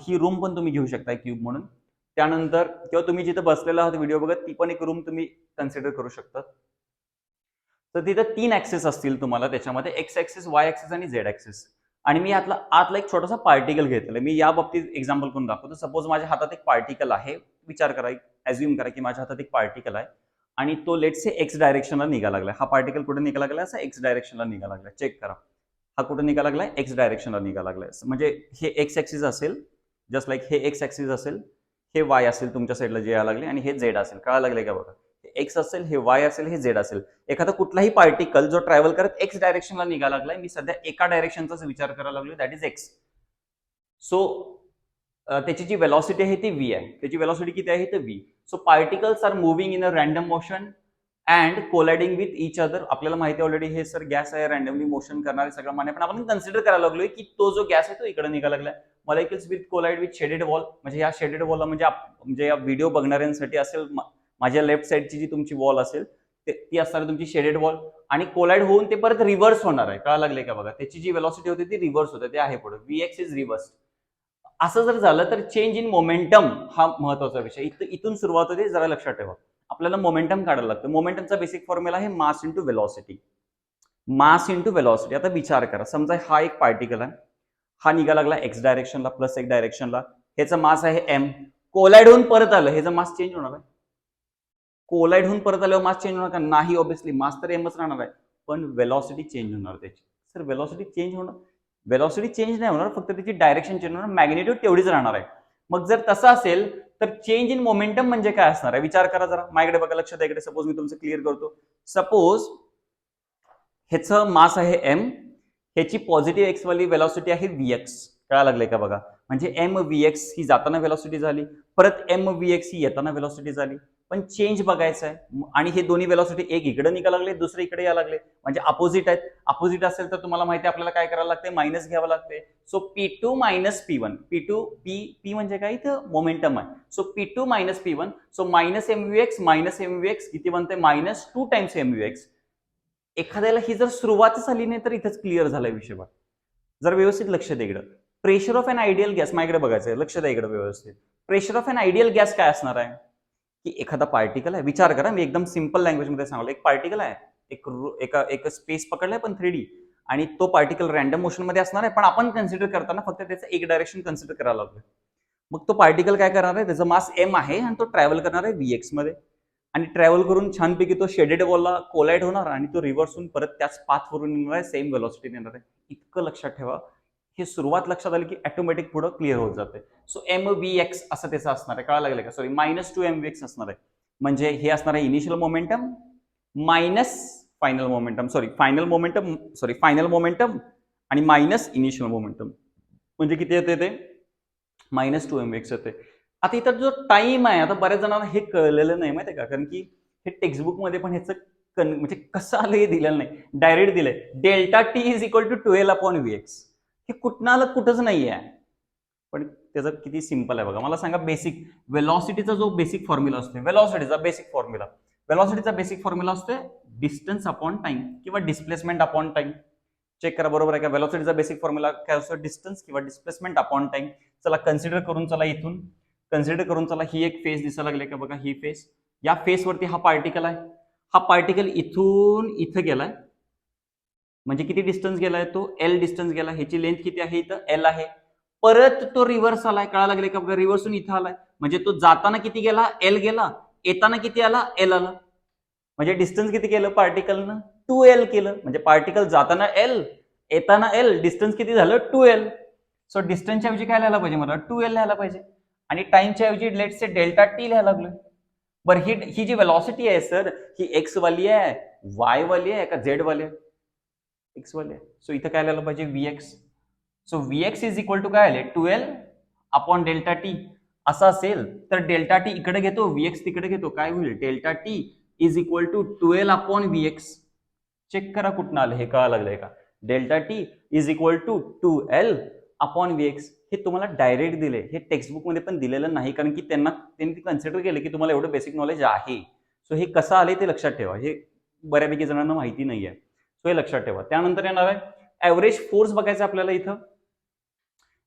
Speaker 1: ही रूम पण तुम्ही घेऊ शकता क्यूब म्हणून. त्यानंतर किंवा तुम्ही जिथे बसलेला आहात व्हिडिओ बघत, ती पण एक रूम तुम्ही कन्सिडर करू शकता. तर तिथं 3 ऍक्सेस असतील तुम्हाला त्याच्यामध्ये, एक्स ऍक्सेस, वाय ऍक्सेस आणि झेड ऍक्सेस. आणि मी आतला एक छोटासा पार्टिकल घेतलेला. मी या बाबतीत एक्झाम्पल करून दाखवतो. सपोज माझ्या हातात एक पार्टिकल आहे. विचार करा, ऍज्युम करा की माझ्या हातात एक पार्टिकल आहे आणि तो लेट्स से एक्स डायरेक्शनला निघा लागलाय. हा पार्टिकल कुठे निघा लागलाय, असा एक्स डायरेक्शनला निघा लागलाय. चेक करा, हा कुठे निघा लागलाय, एक्स डायरेक्शनला निघा लागलाय. म्हणजे हे एक्स ऍक्सिस असेल, जस्ट लाईक हे एक्स ऍक्सिस असेल, हे वाय असेल तुमच्या साईडला जे यायला लागले, आणि हे झेड असेल. कळायला लागले का बघा. एक्स असेल, हे वाय असेल, हे झेड असेल. एखादा कुठलाही पार्टिकल जो ट्रॅव्हल करत एक्स डायरेक्शनला निघा लागलाय, मी सध्या एका डायरेक्शनचाच विचार करायला लागलो, दॅट इज एक्स. सो त्याची जी वेलॉसिटी आहे ती व्ही आहे. त्याची वेलॉसिटी किती आहे तर V. So particles are moving in a random motion and colliding with each other. आपल्याला माहिती ऑलरेडी हे सर गॅस आहे, रॅन्डमली मोशन करणारे सगळं मान्य. पण आपण कन्सिडर करायला लागलोय की तो जो गॅस आहे तो इकडे निघाला लागलाय. Molecules with collide with shaded wall. म्हणजे या शेडेड वॉल म्हणजे या व्हिडिओ बघणाऱ्यांसाठी असेल, माझ्या लेफ्ट साईडची जी तुमची वॉल असेल ती असणार तुमची शेडेड वॉल, आणि कोलाइड होऊन ते परत रिव्हर्स होणार आहे. कळायला लागले का बघा. त्याची जी वेलॉसिटी होती ती रिव्हर्स होते, ते आहे पुढे. VX is reverse. असं जर झालं तर चेंज इन मोमेंटम हा महत्वाचा विषय. इथून सुरुवात होते, जरा लक्षात ठेवा. आपल्याला मोमेंटम काढायला लागतं. मोमेंटमचा बेसिक फॉर्म्युला आहे mass into velocity. Mass into velocity. आता विचार करा, समजा हा एक पार्टिकल आहे, हा निघा लागला एक्स डायरेक्शनला प्लस एक डायरेक्शनला. ह्याचा मास आहे एम. कोलाइड होऊन परत आलं, ह्याचा मास चेंज होणार आहे. कोलाइड होऊन परत आल्यावर मास चेंज होणार का नाही. ऑब्व्हियसली मास तर एमच राहणार आहे, पण वेलॉसिटी चेंज होणार त्याची. सर वेलॉसिटी चेंज होणार, वेलॉसिटी चेंज नाही होणार, फक्त त्याची डायरेक्शन चेंज होणार, मॅग्निट्यूड तेवढीच राहणार आहे. मग जर तसं असेल तर चेंज इन मोमेंटम म्हणजे काय असणार आहे. विचार करा जरा माझ्याकडे बघा, लक्षात आहे इकडे. सपोज मी तुमचं क्लिअर करतो. सपोज ह्याचं मास आहे एम, ह्याची पॉझिटिव्ह एक्स वाली वेलॉसिटी आहे व्हीएक्स. कळायला लागले का बघा. म्हणजे एम व्हीएक्स ही जाताना वेलॉसिटी झाली, परत एम व्हीएक्स ही येताना वेलॉसिटी झाली. पण चेंज बघायचं आहे, आणि हे दोन्ही वेलॉसिटी एक इकडे निघा लागले, दुसरे इकडे यायला लागले, म्हणजे अपोजिट आहेत. अपोजिट असेल तर तुम्हाला माहिती आहे आपल्याला काय करायला लागते, मायनस घ्यावं लागते. So P2 minus P1. P म्हणजे काय इथं मोमेंटम आहे. So P2 minus P1. So minus MVX किती बनते, मायनस 2 टाइम्स MVX. एखाद्याला ही जर सुरुवातच आली नाही तर इथंच क्लिअर झालाय विषय. जर व्यवस्थित लक्ष द्या इकडं. Pressure of an ideal gas माझ्याकडे बघायचं आहे, लक्ष द्या इकडे व्यवस्थित. Pressure of an ideal gas काय असणार आहे की एखादा पार्टिकल आहे. विचार करा, मी एकदम सिंपल लँग्वेज मध्ये सांगलो. एक पार्टिकल आहे, एक स्पेस पकडलाय पण 3D, आणि तो पार्टिकल रॅन्डम मोशन मध्ये असणार आहे. पण आपण कन्सिडर करताना फक्त त्याचं एक डायरेक्शन कन्सिडर करायला लागलोय. मग तो पार्टिकल काय करणार आहे, त्याचा मास एम आहे आणि तो ट्रॅव्हल करणार आहे व्हीएक्स मध्ये, आणि ट्रॅव्हल करून छानपैकी तो शेडेड वॉलला कोलाइड होणार, आणि तो रिव्हर्स होऊन परत त्याच पाथवरून येणार आहे, सेम वेलॉसिटी येणार आहे. इतकं लक्षात ठेवा. हे सुरुवात लक्षात आली की ऑटोमॅटिक पुढे क्लिअर होत जाते. सो MVX असं त्याचं असणार आहे. कळायला लागलं का. सॉरी, मायनस 2 MVX असणार आहे. म्हणजे हे असणार आहे initial momentum minus final momentum, final momentum आणि मायनस इनिशियल मोमेंटम. म्हणजे किती येते ते, मायनस 2 MVX येते. आता इथं जो टाइम आहे, आता बऱ्याच जणांना हे कळलेलं नाही माहिती का, कारण की हे टेक्स्टबुक मध्ये पण ह्याचं म्हणजे कसं आलं हे दिलेलं नाही, डायरेक्ट दिलंय. Delta T is equal to 12/VX. हे कुठनं आलं, कुठंच नाही आहे. पण त्याचं किती सिंपल आहे बघा. मला सांगा, बेसिक वेलॉसिटीचा जो बेसिक फॉर्म्युला असतो, वेलॉसिटीचा बेसिक फॉर्म्युला असतो डिस्टन्स अपॉन टाइम किंवा डिस्प्लेसमेंट अपॉन टाइम. चेक करा बरोबर आहे का. वेलॉसिटीचा बेसिक फॉर्म्युला काय असतो, डिस्टन्स किंवा डिस्प्लेसमेंट अपॉन टाइम. चला कन्सिडर करून चला ही एक फेस दिसायला लागली का बघा, ही फेस. या फेसवरती हा पार्टिकल आहे. हा पार्टिकल इथून इथं गेलाय, म्हणजे किती डिस्टन्स गेलाय तो, एल डिस्टन्स गेला. ह्याची लेंथ किती आहे, इथं एल आहे. परत तो रिव्हर्स आलाय. कळायला लागले का बघा, रिव्हर्सून इथं आलाय. म्हणजे तो जाताना किती गेला, एल गेला, येताना किती आला, एल आला. म्हणजे डिस्टन्स किती केलं पार्टिकलनं, 2L केलं. म्हणजे पार्टिकल जाताना एल, येताना एल, डिस्टन्स किती झालं, 2L. सो डिस्टन्सच्या ऐवजी काय लिहायला पाहिजे, मला 2L लिहायला पाहिजे, आणि टाइमच्या ऐवजी लेट्स से डेल्टा टी लिहायला लागलोय. बरं, ही जी वेलॉसिटी आहे सर, ही एक्स वाली आहे, वाय वाली आहे का झेड वाली आहे, एक्स वाली आहे. सो इथं काय लिहायला पाहिजे, VX. So VX is equal to काय आले, 2L अपॉन डेल्टा टी. असं असेल तर डेल्टा टी इकडे घेतो, व्हीएक्स तिकडे घेतो, काय होईल? Delta T is equal to 12 upon VX. Check करा कुठनं आलं हे, कळा लागलंय का? Delta T is equal to 2L upon VX. हे तुम्हाला डायरेक्ट दिले, हे टेक्स्टबुक मध्ये पण दिलेलं नाही, कारण की त्यांनी कन्सिडर केलं की तुम्हाला एवढं बेसिक नॉलेज आहे. सो हे कसं आले ते लक्षात ठेवा, हे बऱ्यापैकी जणांना माहिती नाहीये. सो हे लक्षात ठेवा. त्यानंतर येणार आहे ऍव्हरेज फोर्स बघायचा आपल्याला. इथं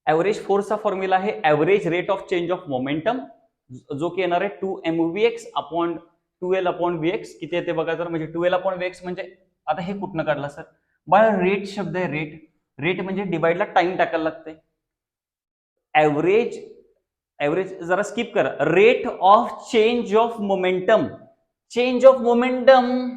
Speaker 1: ऍव्हरेज फोर्सचा फॉर्म्युला आहे average rate of change of momentum, जो की येणार आहे 2mvx upon 2L upon VX. किती येते बघा जर, म्हणजे 2L अपॉन व्हीएक्स म्हणजे आता हे कुठनं काढलं सर? बाय रेट शब्द आहे, रेट. रेट म्हणजे डिवाइडला टाइम टाकायला लागते. ऍव्हरेज जरा स्किप करा. Rate of change of momentum, change of momentum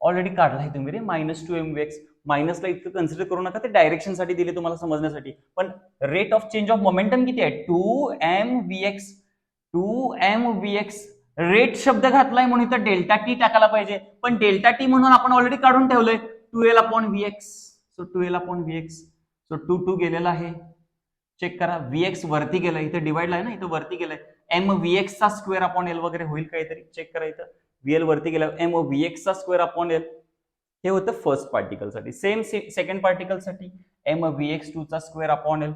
Speaker 1: already काढलाय तुम्ही रे, -2mvx. मायनसला इतकं कन्सिडर करू नका, ते डायरेक्शन साठी दिले तुम्हाला समजण्यासाठी. पण rate of change of momentum किती आहे? 2mvx. 2mvx रेट शब्द घातलाय म्हणून इथं डेल्टा टी टाकायला पाहिजे, पण डेल्टा टी म्हणून आपण ऑलरेडी काढून ठेवलंय 2L upon VX. So 2L upon VX. So 2 गेलेला आहे. चेक करा, व्हीएक्स वरती गेलाय, इथं डिवाइडला आहे ना, इथं वरती गेलाय. एम व्हीएक्स चा स्क्वेअर अपॉन एल वगैरे होईल काहीतरी. चेक करा, इथं व्हीएल वरती गेला, एम व्हीएक्स चा स्क्वेअर अपॉन एल. हे होतं फर्स्ट पार्टिकल साठी. सेम सेकंड पार्टिकल साठी एम व्हीएक्स 2 चा स्क्वेअर अपॉन एल.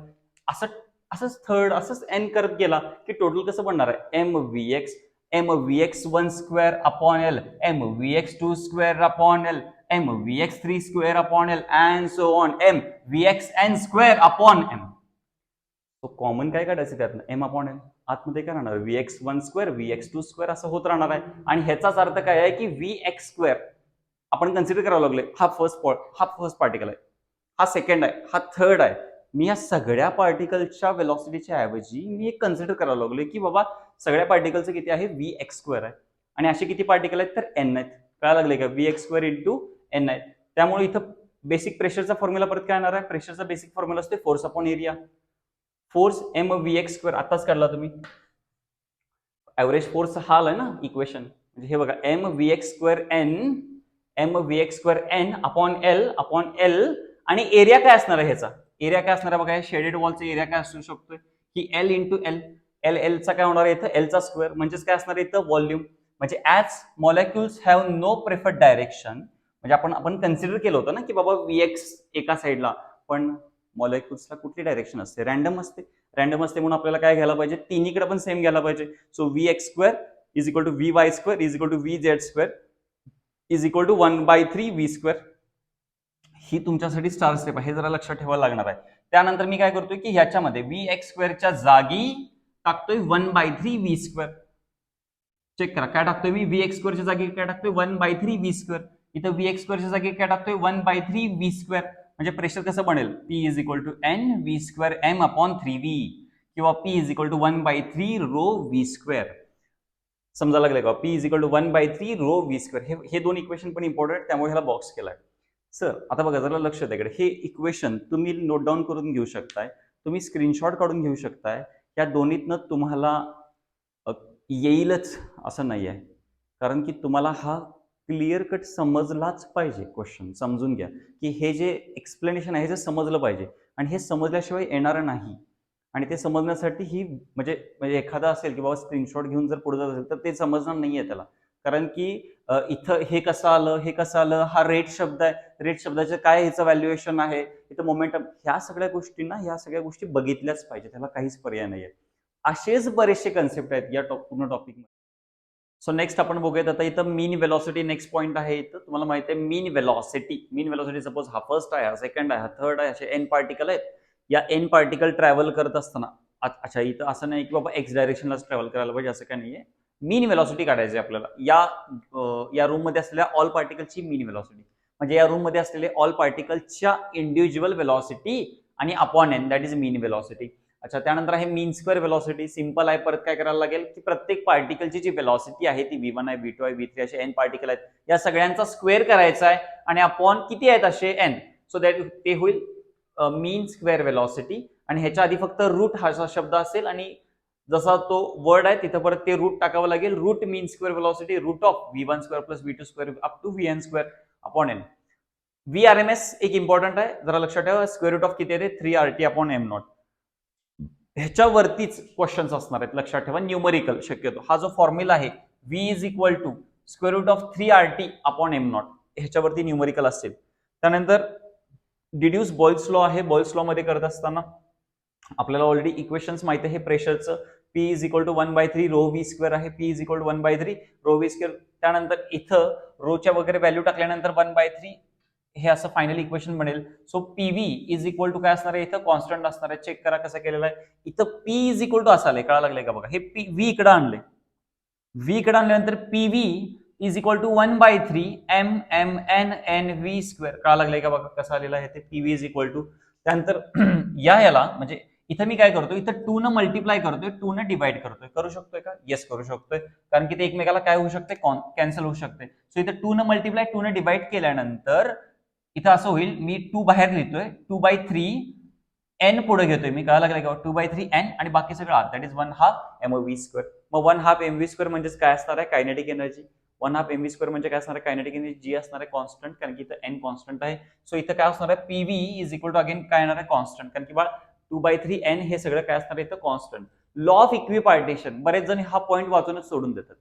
Speaker 1: असंच थर्ड, असंच एन करत गेला की टोटल कसं बनणार आहे? M VX 1 square upon L, M VX 2 square upon L, M VX 3 square upon L, and so on, M VX N square upon M. तो कॉमन काय काढायचं त्यातनं? M upon N. आतमध्ये काय राहणार? Vx1 स्क्वेअर, Vx2 स्क्वेअर असं होत राहणार आहे. आणि ह्याचाच अर्थ काय आहे की Vx स्क्वेअर आपण कन्सिडर करावं लागले. हा फर्स्ट पार्टिकल आहे, हा सेकंड आहे, हा थर्ड आहे. मी या सगळ्या पार्टिकलच्या वेलॉसिटीच्या ऐवजी मी एक कन्सिडर करावं लागले की बाबा सगळ्या पार्टिकलचं किती आहे? Vx स्क्वेअर आहे. आणि असे किती पार्टिकल आहेत? तर एन आहेत. काय लागले का? Vx स्क्वेअर इंटू एन आहे. त्यामुळे इथं बेसिक प्रेशरचा फॉर्म्युला परत काय येणार आहे? प्रेशरचा बेसिक फॉर्म्युला असते force upon area. Force M VX square आताच काढला तुम्ही. ऍव्हरेज फोर्स हा आलाय ना इक्वेशन, म्हणजे हे बघा, M VX square N upon L. आणि एरिया काय असणार आहे ह्याचा? एरिया काय असणार आहे बघा, शेडेड वॉलचा एरिया काय असू शकतोय की एल इंटू एल. एलचा काय होणार आहे इथं? एलचा स्क्वेअर. म्हणजेच काय असणार आहे इथं? व्हॉल्यूम. म्हणजे as molecules have no preferred direction, म्हणजे आपण कन्सिडर केलं होतं ना की बाबा व्हीएक्स एका साईडला, पण मॉलिक्युल्सला कुठली डायरेक्शन असते? रॅन्डम असते. रॅन्डम असते म्हणून आपल्याला काय घ्यायला पाहिजे? तिन्हीकडे पण सेम घ्यायला पाहिजे. So Vx square is equal to Vy square is equal to Vz square is equal to 1/3 V square. ही तुमच्यासाठी स्टार स्टेप आहे, हे जरा लक्षात ठेवायला लागणार आहे. त्यानंतर मी काय करतोय की ह्याच्यामध्ये Vx स्क्वेअरच्या जागी टाकतोय 1/3 V स्क्वेअर. चेक करा, काय टाकतोय मी? Vx स्क्वेअरच्या जागी काय टाकतोय? 1/3 V स्क्वेअर. इथं Vx स्क्वेअरच्या जागी काय टाकतोय? 1/3 V स्क्वेअर. म्हणजे प्रेशर कसं बनेल? P is equal to N V square M upon 3V, किंवा P is equal to 1/3 rho V square. समजा लागले का? P is equal to 1/3 rho V square. हे दोन इक्वेशन पण इम्पॉर्टंट, त्यामुळे ह्याला बॉक्स केलाय. सर आता बघा जरा लक्ष द्या इकडे. हे इक्वेशन तुम्ही नोट डाऊन करून घेऊ शकताय, तुम्ही स्क्रीनशॉट काढून घेऊ शकताय. या दोन्हीतनं तुम्हाला येईलच असं नाही आहे, कारण की तुम्हाला हा क्लिअर कट समजलाच पाहिजे. क्वेश्चन समजून घ्या की हे जे एक्सप्लेनेशन आहे ते समजलं पाहिजे, आणि हे समजल्याशिवाय येणार नाही. आणि ते समजण्यासाठी ही म्हणजे एखादा असेल की बाबा स्क्रीनशॉट घेऊन जर पुढे जात असेल तर ते समजणार नाहीये त्याला, कारण की इथं हे कसं आलं, हा रेट शब्द आहे, रेट शब्दाचं काय ह्याचं व्हॅल्युएशन आहे, इथं मोमेंटम, ह्या सगळ्या गोष्टी बघितल्याच पाहिजे, त्याला काहीच पर्याय नाहीये. असेच बरेचसे कन्सेप्ट आहेत या पूर्ण टॉपिकमध्ये. सो नेक्स्ट आपण बघूयात आता इथं मीन वेलॉसिटी. नेक्स्ट पॉईंट आहे इथं, तुम्हाला माहिती आहे मीन वेलॉसिटी सपोज हा फर्स्ट आहे, हा सेकंड आहे, हा थर्ड आहे, असे एन पार्टिकल आहेत. या एन पार्टिकल ट्रॅव्हल करत असताना, अच्छा इथं असं नाही की बाबा एक्स डायरेक्शनलाच ट्रॅव्हल करायला पाहिजे असं काय नाहीये. मीन वेलॉसिटी काढायची आपल्याला या रूम मध्ये असलेल्या ऑल पार्टिकलची मीन वेलॉसिटी, म्हणजे या रूम मध्ये असलेले ऑल पार्टिकलच्या इंडिव्हिज्युअल वेलॉसिटी आणि upon N, that is mean velocity. अच्छा, त्यानंतर आहे मीन स्क्वेअर वेलॉसिटी. सिंपल आहे, परत काय करायला लागेल की प्रत्येक पार्टिकलची जी वेलॉसिटी आहे ती V1 आहे, V2 आहे, V3 असे एन पार्टिकल आहेत, या सगळ्यांचा स्क्वेअर करायचा आहे, आणि अपॉन किती आहेत असे एन, सो दॅट ते होईल मीन स्क्वेअर वेलॉसिटी. आणि ह्याच्या आधी फक्त रूट हा शब्द असेल, आणि जसा तो वर्ड आहे तिथं परत ते रूट टाकावं लागेल. Root mean square velocity, root of V1 square plus V2 square up to Vn square upon N. VRMS एक इम्पॉर्टंट आहे, जरा लक्षात ठेवा. स्क्वेअर रूट ऑफ किती आहे? 3RT upon M0. ह्याच्यावरतीच क्वेश्चन्स असणार आहेत, लक्षात ठेवा. न्यूमरिकल शक्यतो हा जो फॉर्म्युला आहे v is equal to square root of 3RT upon M naught, ह्याच्यावरती न्यूमरिकल असतील. त्यानंतर डिड्यूस बॉइल्स लॉ आहे. बॉइल्स लॉ मध्ये करत असताना आपल्याला ऑलरेडी इक्वेशन्स माहिती आहे प्रेशरचं. P is equal to 1/3 rho V square आहे. P is equal to 1/3 rho V square. त्यानंतर इथं रोच्या वगैरे व्हॅल्यू टाकल्यानंतर 1/3 हे असं फायनल इक्वेशन बनेल. So PV is equal to काय असणार आहे, इथं कॉन्स्टंट असणार आहे. चेक करा कसं केलेलं आहे. इथं P इज इक्वल टू असं आलंय, कळा लागलंय का बघा. हे व्ही इकडे आणले, व्ही इकडे आणल्यानंतर PV is equal to 1/3 M M N N V square, कळा लागलंय का बघा कसं आलेलं आहे ते. पीव्ही इज इक्वल टू त्यानंतर याला म्हणजे इथं मी काय करतो, इथं 2 न मल्टिप्लाय करतोय, 2 न डिवाइड करतोय. करू शकतोय का? येस करू शकतोय, कारण की ते एकमेकाला काय होऊ शकते, कॅन्सल होऊ शकते. सो इथं 2 न मल्टिप्लाय 2 न डिवाइड केल्यानंतर इथं असं होईल, मी 2 बाहेर लिहितोय, 2/3 एन पुढे घेतोय मी, कळा लागलाय का, 2/3 एन आणि बाकी सगळं आत, दॅट इज 1/2 mv स्क्वेअर. मग 1/2 mv स्क्वेअर म्हणजे काय असणार आहे, कायनेटिक एनर्जी. 1/2 mv स्क्वेअर म्हणजे काय असणार आहे, कायनेटिक एनर्जी. जी असणार आहे कॉन्स्टंट, कारण की इथं एन कॉन्स्टंट आहे. सो इथं काय असणार आहे, PV is equal to again काय येणार आहे, कॉन्स्टंट, कारण की बा 2/3 एन हे सगळं काय असणार आहे इथं कॉन्स्टंट. लॉ ऑफ इक्विपार्टिशन, बरेच जण हा पॉईंट वाचूनच सोडून देतात,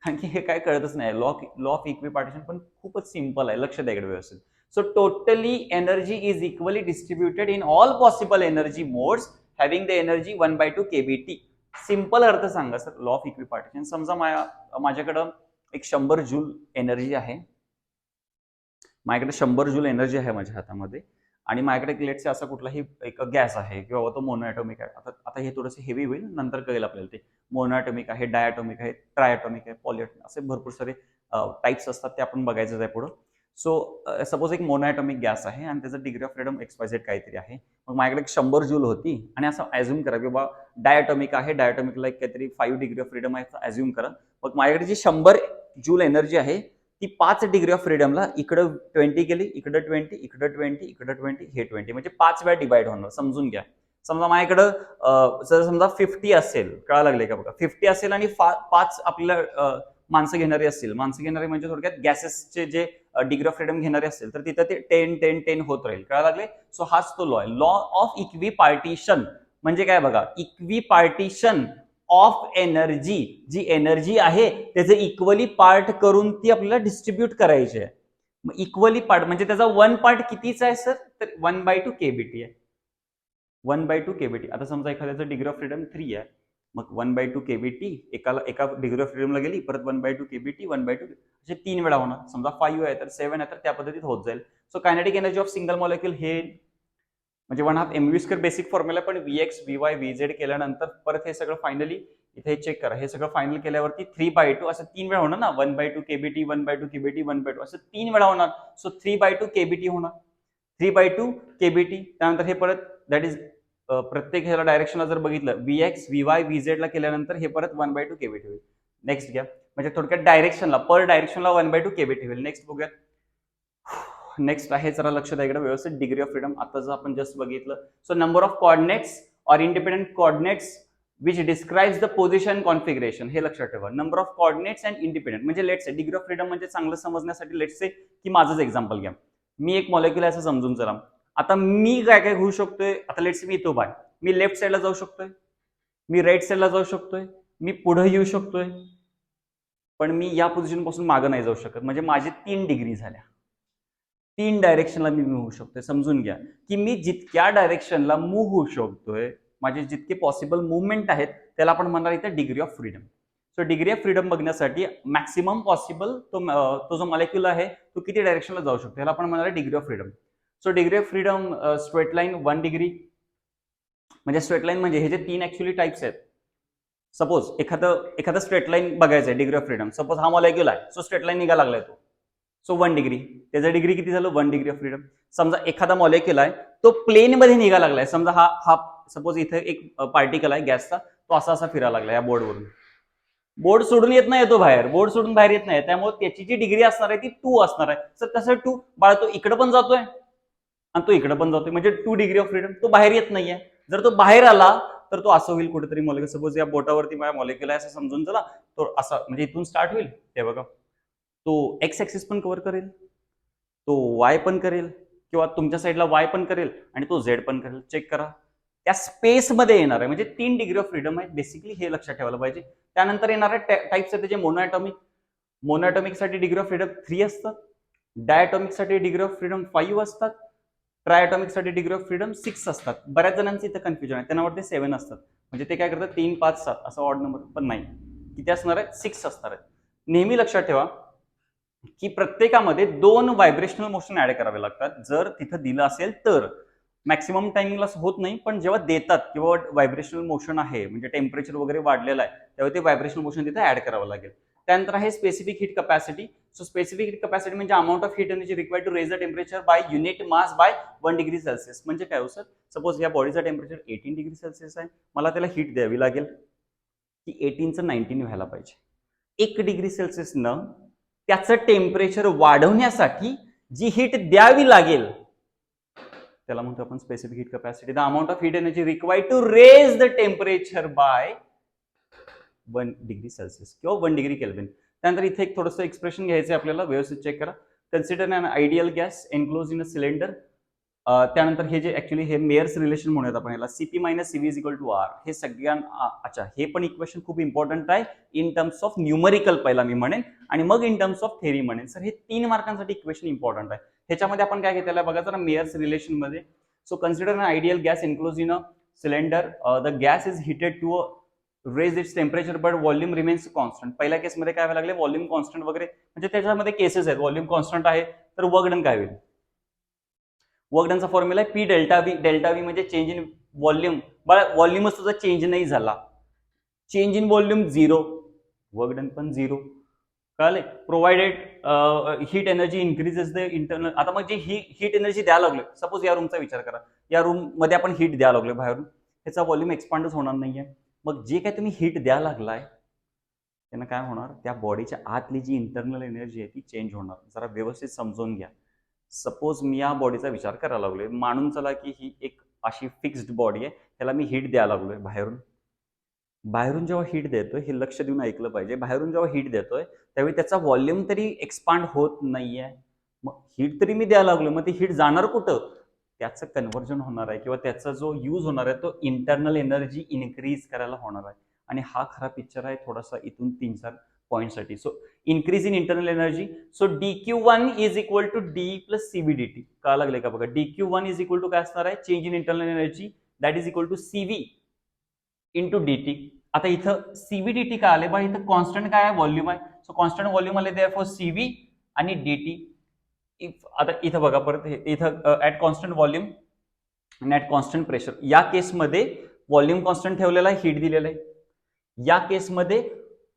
Speaker 1: कारण की हे काय कळतच नाही. लॉ ऑफ इक्विपार्टिशन पण खूपच सिंपल आहे, लक्ष द्या इकडे व्यवस्थित. So totally energy is equally distributed in all possible energy modes having the energy 1/2 kBT. Simple अर्थ सांगा सर लॉ ऑफ इक्विपार्टिशन. समजा माझ्याकडं एक 100 जूल एनर्जी आहे, माझ्याकडे 100 जूल एनर्जी आहे माझ्या हातामध्ये, आणि माझ्याकडे लेट्स से असा कुठलाही एक गॅस आहे किंवा तो मोनोएटॉमिक आहे. आता हे थोडंसं हेवी होईल, नंतर कळेल आपल्याला ते. मोनोएटॉमिक आहे, डायटॉमिक आहे, ट्रायटॉमिक आहे, पॉलिएटॉमिक, असे भरपूर सारे टाइप्स असतात, ते आपण बघायचं आहे पुढं. सो सपोज एक मोनोएटॉमिक गॅस आहे आणि त्याचा डिग्री ऑफ फ्रीडम XYZ काहीतरी आहे. मग माझ्याकडे 100 जूल होती, आणि असं ऍझ्युम करा की बाबा डायटॉमिक आहे, डायटॉमिकला एक काहीतरी 5 डिग्री ऑफ फ्रीडम आहे, ऍझ्युम करा. मग माझ्याकडे जी 100 जूल एनर्जी आहे ती 5 डिग्री ऑफ फ्रीडमला इकडं 20 केली, इकडं 20, इकडं 20, इकडं 20, हे 20, म्हणजे 5 वेळा डिवाइड होणार. समजून घ्या. समजा माझ्याकडं जर समजा 50 असेल, कळा लागले का बघा, 50 असेल आणि 5 आपल्याला माणसं घेणारी असतील, माणसं घेणारे म्हणजे थोडक्यात गॅसेसचे जे डिग्री ऑफ फ्रीडम घेणारे असतील, तर तिथं ते 10 10 10 होत राहील, कळा लागले. सो हाच तो लॉ आहे, लॉ ऑफ इक्विपार्टिशन. म्हणजे काय बघा, इक्विपार्टिशन ऑफ एनर्जी, जी एनर्जी आहे त्याचे इक्वली पार्ट करून ती आपल्याला डिस्ट्रीब्यूट करायची आहे. मग इक्वली पार्ट म्हणजे त्याचा 1 पार्ट कितीचा आहे सर, तर 1/2 kBT आहे. 1/2 kBT. आता समजा एखाद्याचं डिग्री ऑफ फ्रीडम 3 आहे, मग 1/2 kBT एका डिग्री ऑफ फ्रीडमला गेली, परत 1/2 kBT 1/2, असे 3 वेळा होणार. समजा 5 आहे तर 7 आहे तर त्या पद्धतीत होत जाईल. So kinetic energy of single molecule हे म्हणजे 1/2 mv स्क्वेअर बेसिक फॉर्म्युला, पण Vx Vy Vz केल्यानंतर परत हे सगळं फायनली इथे चेक करा, हे सगळं फायनल केल्यावरती 3/2 असं 3 वेळा होणार ना, 1/2 kBT 1/2 kBT 1/2 असं 3 वेळा होणार. सो 3/2 kBT होणार, 3/2 kBT. त्यानंतर हे परत दॅट इज प्रत्येक ह्याला डायरेक्शनला जर बघितलं, Vx Vy Vz ला केल्यानंतर हे परत 1/2 kBT होईल. नेक्स्ट घ्या, म्हणजे थोडक्यात डायरेक्शनला पर डायरेक्शनला 1/2 kBT होईल. नेक्स्ट बघूया. नेक्स्ट आहे, जरा लक्ष द्या इकडे व्यवस्थित, डिग्री ऑफ फ्रीडम. आता जर आपण जस्ट बघितलं, so number of coordinates or independent coordinates which describes the position configuration. हे लक्षात ठेवा, number of coordinates and independent. म्हणजे let's say degree of freedom म्हणजे चांगलं समजण्यासाठी लेट्स से की माझंच एक्झाम्पल घ्या, मी एक मॉलिक्यूल आहे असं समजून चला. आता मी काय काय होऊ शकतोय, आता लेट्स से मी इथं बाय, मी लेफ्ट साईडला जाऊ शकतोय, मी राईट साईडला जाऊ शकतोय, मी पुढे येऊ शकतोय, पण मी या पोझिशन पासून मागे नाही जाऊ शकत. म्हणजे माझे 3 डिग्री झाल्या, 3 डायरेक्शनला मी मूव्ह होऊ शकतोय. समजून घ्या की मी जितक्या डायरेक्शनला मूव्ह होऊ शकतोय, माझे जितके पॉसिबल मुवमेंट आहेत, त्याला आपण म्हणणार इथे degree of freedom. So degree of freedom बघण्यासाठी मॅक्सिमम पॉसिबल तो जो मॉलिक्यूल आहे तो किती डायरेक्शनला जाऊ शकतो, याला आपण म्हणणार degree of freedom. So degree of freedom straight line 1 degree, म्हणजे स्ट्रेट लाईन म्हणजे हे जे 3 ऍक्च्युअली टाइप्स आहेत. सपोज एखादं स्ट्रेट लाईन बघायचं आहे, डिग्री ऑफ फ्रीडम. सपोज हा मॉलिक्यूल आहे, सो स्ट्रेट लाईन निघा लागलाय तो, सो 1 डिग्री, त्याचं डिग्री किती झालं, 1 डिग्री ऑफ फ्रीडम. समजा एखादा मॉलिक्यूल आहे तो प्लेन मध्ये निघा लागलाय, समजा हा सपोज इथे एक पार्टिकल आहे गॅसचा, तो असा फिरायला लागला या बोर्डवरून, बोर्ड सोडून येत नाही, तो बाहेर, बोर्ड सोडून बाहेर येत नाही, त्यामुळे त्याची जी डिग्री असणार आहे ती 2 असणार आहे. सर कसं 2 बाळा, तो इकडे पण जातोय आणि तो इकडे पण जातोय, म्हणजे 2 डिग्री ऑफ फ्रीडम. तो बाहेर येत नाहीये. जर तो बाहेर आला तर तो असं होईल कुठेतरी मॉलिक्यूल, सपोज या बोटावरती माझ्या मॉलिक्यूल आहे असं समजून चला, तो असा म्हणजे इथून स्टार्ट होईल, हे बघा, तो एक्स ऍक्सिस पण कव्हर करेल, तो वाय पण करेल, किंवा तुमच्या साईडला वाय पण करेल आणि तो झेड पण करेल. चेक करा, त्या स्पेसमध्ये येणार आहे, म्हणजे 3 डिग्री ऑफ फ्रीडम आहे बेसिकली, हे लक्षात ठेवायला पाहिजे. त्यानंतर येणारे टाइप्स आहेत त्याचे मोनोएटॉमिक साठी डिग्री ऑफ फ्रीडम 3 असतात, डायटॉमिक साठी डिग्री ऑफ फ्रीडम 5 असतात, ट्रायटॉमिक साठी डिग्री ऑफ फ्रीडम 6 असतात. बऱ्याच जणांचं इथं कन्फ्युजन आहे, त्यांना वाटते 7 असतात, म्हणजे ते काय करतात 3, 5, 7 असं ऑड नंबर, पण नाही, किती असणार आहे 6 असणार आहे. नेहमी लक्षात ठेवा की प्रत्येकामध्ये 2 व्हायब्रेशनल मोशन ऍड करावे लागतात, जर तिथं दिलं असेल तर. मॅक्सिमम टायमिंगला होत नाही, पण जेव्हा देतात किंवा व्हायब्रेशनल मोशन आहे म्हणजे टेम्परेचर वगैरे वाढलेलं आहे तेव्हा ते व्हायब्रेशनल मोशन तिथे ऍड करावं लागेल. त्यानंतर आहे specific heat capacity. So specific heat capacity म्हणजे amount of heat energy required to raise the temperature by unit mass by 1 degree Celsius. म्हणजे काय हो सर, सपोज या बॉडीचा टेम्परेचर 18 डिग्री सेल्सिअस आहे, मला त्याला हीट द्यावी लागेल की 18चं 19 व्हायला पाहिजे. 1 डिग्री सेल्सिअस न त्याचं टेम्परेचर वाढवण्यासाठी जी हीट द्यावी लागेल त्याला म्हणतो आपण specific heat capacity. The amount of heat energy required to raise the temperature by 1 degree Celsius किंवा 1 डिग्री केल्विन. त्यानंतर इथे एक थोडंसं एक्सप्रेशन घ्यायचं आपल्याला, व्यवस्थित चेक करा. Consider an ideal gas enclose in a cylinder. त्यानंतर हे जे ऍक्च्युली हे मेयर्स रिलेशन म्हणूयात आपण याला, CP minus CV is equal to R. हे सगळ्यांना अच्छा, हे पण इक्वेशन खूप इम्पॉर्टंट आहे इन टर्म्स ऑफ न्यूमरिकल पहिला मी म्हणेन, आणि मग इन टर्म्स ऑफ थेरी म्हणेन. सर हे 3 मार्कांसाठी इक्वेशन इम्पॉर्टंट आहे. ह्याच्यामध्ये आपण काय घेतलेलं आहे बघा जरा मेयर्स रिलेशन मध्ये. So consider an ideal gas enclose in a cylinder. The gas is heated to raise its temperature but volume remains constant. पहिल्या केसमध्ये काय व्हायला लागले, व्हॉल्यूम कॉन्स्टंट वगैरे, म्हणजे त्याच्यामध्ये केसेस आहेत. व्हॉल्यूम कॉन्स्टंट आहे तर वर्क डन काय होईल, वर्क डनचा फॉर्म्युला आहे P delta V. Delta V म्हणजे चेंज इन व्हॉल्यूम. व्हॉल्यूमच तुझा चेंज नाही झाला, change in volume 0, work done पण 0. कळले. Provided heat energy increases the internal. आता मग जे हीट एनर्जी द्यायला लागले, सपोज या रूमचा विचार करा, या रूम मध्ये आपण हीट द्यायला लागलोय बाहेरून, त्याचा व्हॉल्यूम एक्सपांडच होणार नाहीये. मग जे काय तुम्ही हीट द्यायला लागलाय त्यांना काय होणार, त्या बॉडीच्या आतली जी इंटरनल एनर्जी आहे ती चेंज होणार. जरा व्यवस्थित समजून घ्या. सपोज मी या बॉडीचा विचार करायला लागलोय, मानून चला की ही एक अशी फिक्स्ड बॉडी आहे, त्याला मी हीट द्यायला लागलोय बाहेरून जेव्हा हीट देतोय, हे लक्ष देऊन ऐकलं पाहिजे, बाहेरून जेव्हा हीट देतोय त्यावेळी त्याचा व्हॉल्यूम तरी एक्सपांड होत नाहीये. मग हीट तरी मी द्यायला लागलोय, मग ती हीट जाणार कुठं, त्याचं कन्व्हर्जन होणार आहे किंवा त्याचा जो यूज होणार आहे तो इंटरनल एनर्जी इन्क्रीज करायला होणार आहे. आणि हा खरा पिक्चर आहे थोडासा इथून 3-4 पॉईंटसाठी. So increase in internal energy. So dq1 is equal to D plus CV dt. का लागले का बघा, dq1 इज इक्वल टू काय असणार आहे, change in internal energy that is equal to CV into dt. आता इथं सीव्ही dt काय आले बा, इथं कॉन्स्टंट काय आहे, व्हॉल्यूम आहे. सो कॉन्स्टंट व्हॉल्यूम आले देअरफॉर सीव्ही आणि dt. आता इथं बघा परत, इथं ऍट कॉन्स्टंट व्हॉल्यूम आणि ऍट कॉन्स्टंट प्रेशर. या केसमध्ये व्हॉल्यूम कॉन्स्टंट ठेवलेला आहे, हीट दिलेलं आहे. या केसमध्ये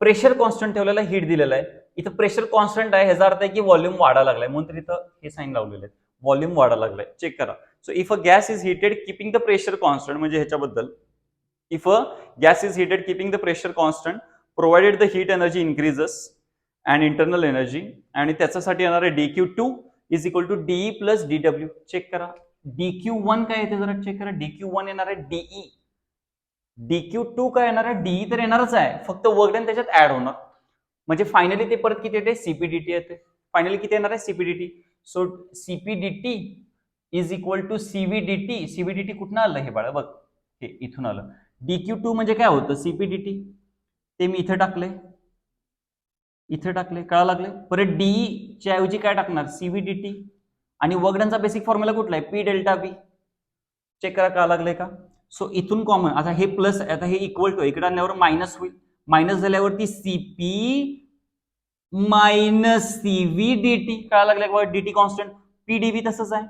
Speaker 1: प्रेशर कॉन्स्टंट ठेवलेला आहे, हीट दिलेला आहे. इथं प्रेशर कॉन्स्टंट आहे, ह्याचा अर्थ आहे की व्हॉल्यूम वाढायला लागलाय, म्हणून तर इथं हे साईन लावलेले आहे, व्हॉल्यूम वाढायला लागलाय. चेक करा. So if a gas is heated keeping the pressure constant, म्हणजे ह्याच्याबद्दल, if a gas is heated keeping the pressure constant provided the heat energy increases and internal energy, आणि त्याच्यासाठी येणार आहे dq2 is equal to DE plus dw. Check करा dq1 काय येते जरा चेक करा. dq1 येणार आहे डीई, dq2 काय येणार आहे, डीई तर येणारच आहे, फक्त वर्क डन त्याच्यात ऍड होणार. म्हणजे फायनली ते परत किती येते, सीपीडीटी येते. फायनली किती येणार आहे, CPDT. So CPDT is equal to CVDT. CVDT कुठनं आलं हे बाळा, बघ हे इथून आलं. dq2 म्हणजे काय होतं, सीपीडीटी, ते मी इथं टाकले, कळा लागले. परत डीई च्या ऐवजी काय टाकणार, सीव्हीडीटी, आणि वर्क डनचा बेसिक फॉर्म्युला कुठला आहे, पी डेल्टा व्ही. चेक करा कळा लागले का. सो इथून कॉमन, आता हे प्लस, आता हे इक्वल टू, इकडे आणल्यावर मायनस होईल, मायनस झाल्यावरती सीपी मायनस सीव्ही डीटी. कळा लागले, डीटी कॉन्स्टंट. पीडीव्ही तसंच आहे,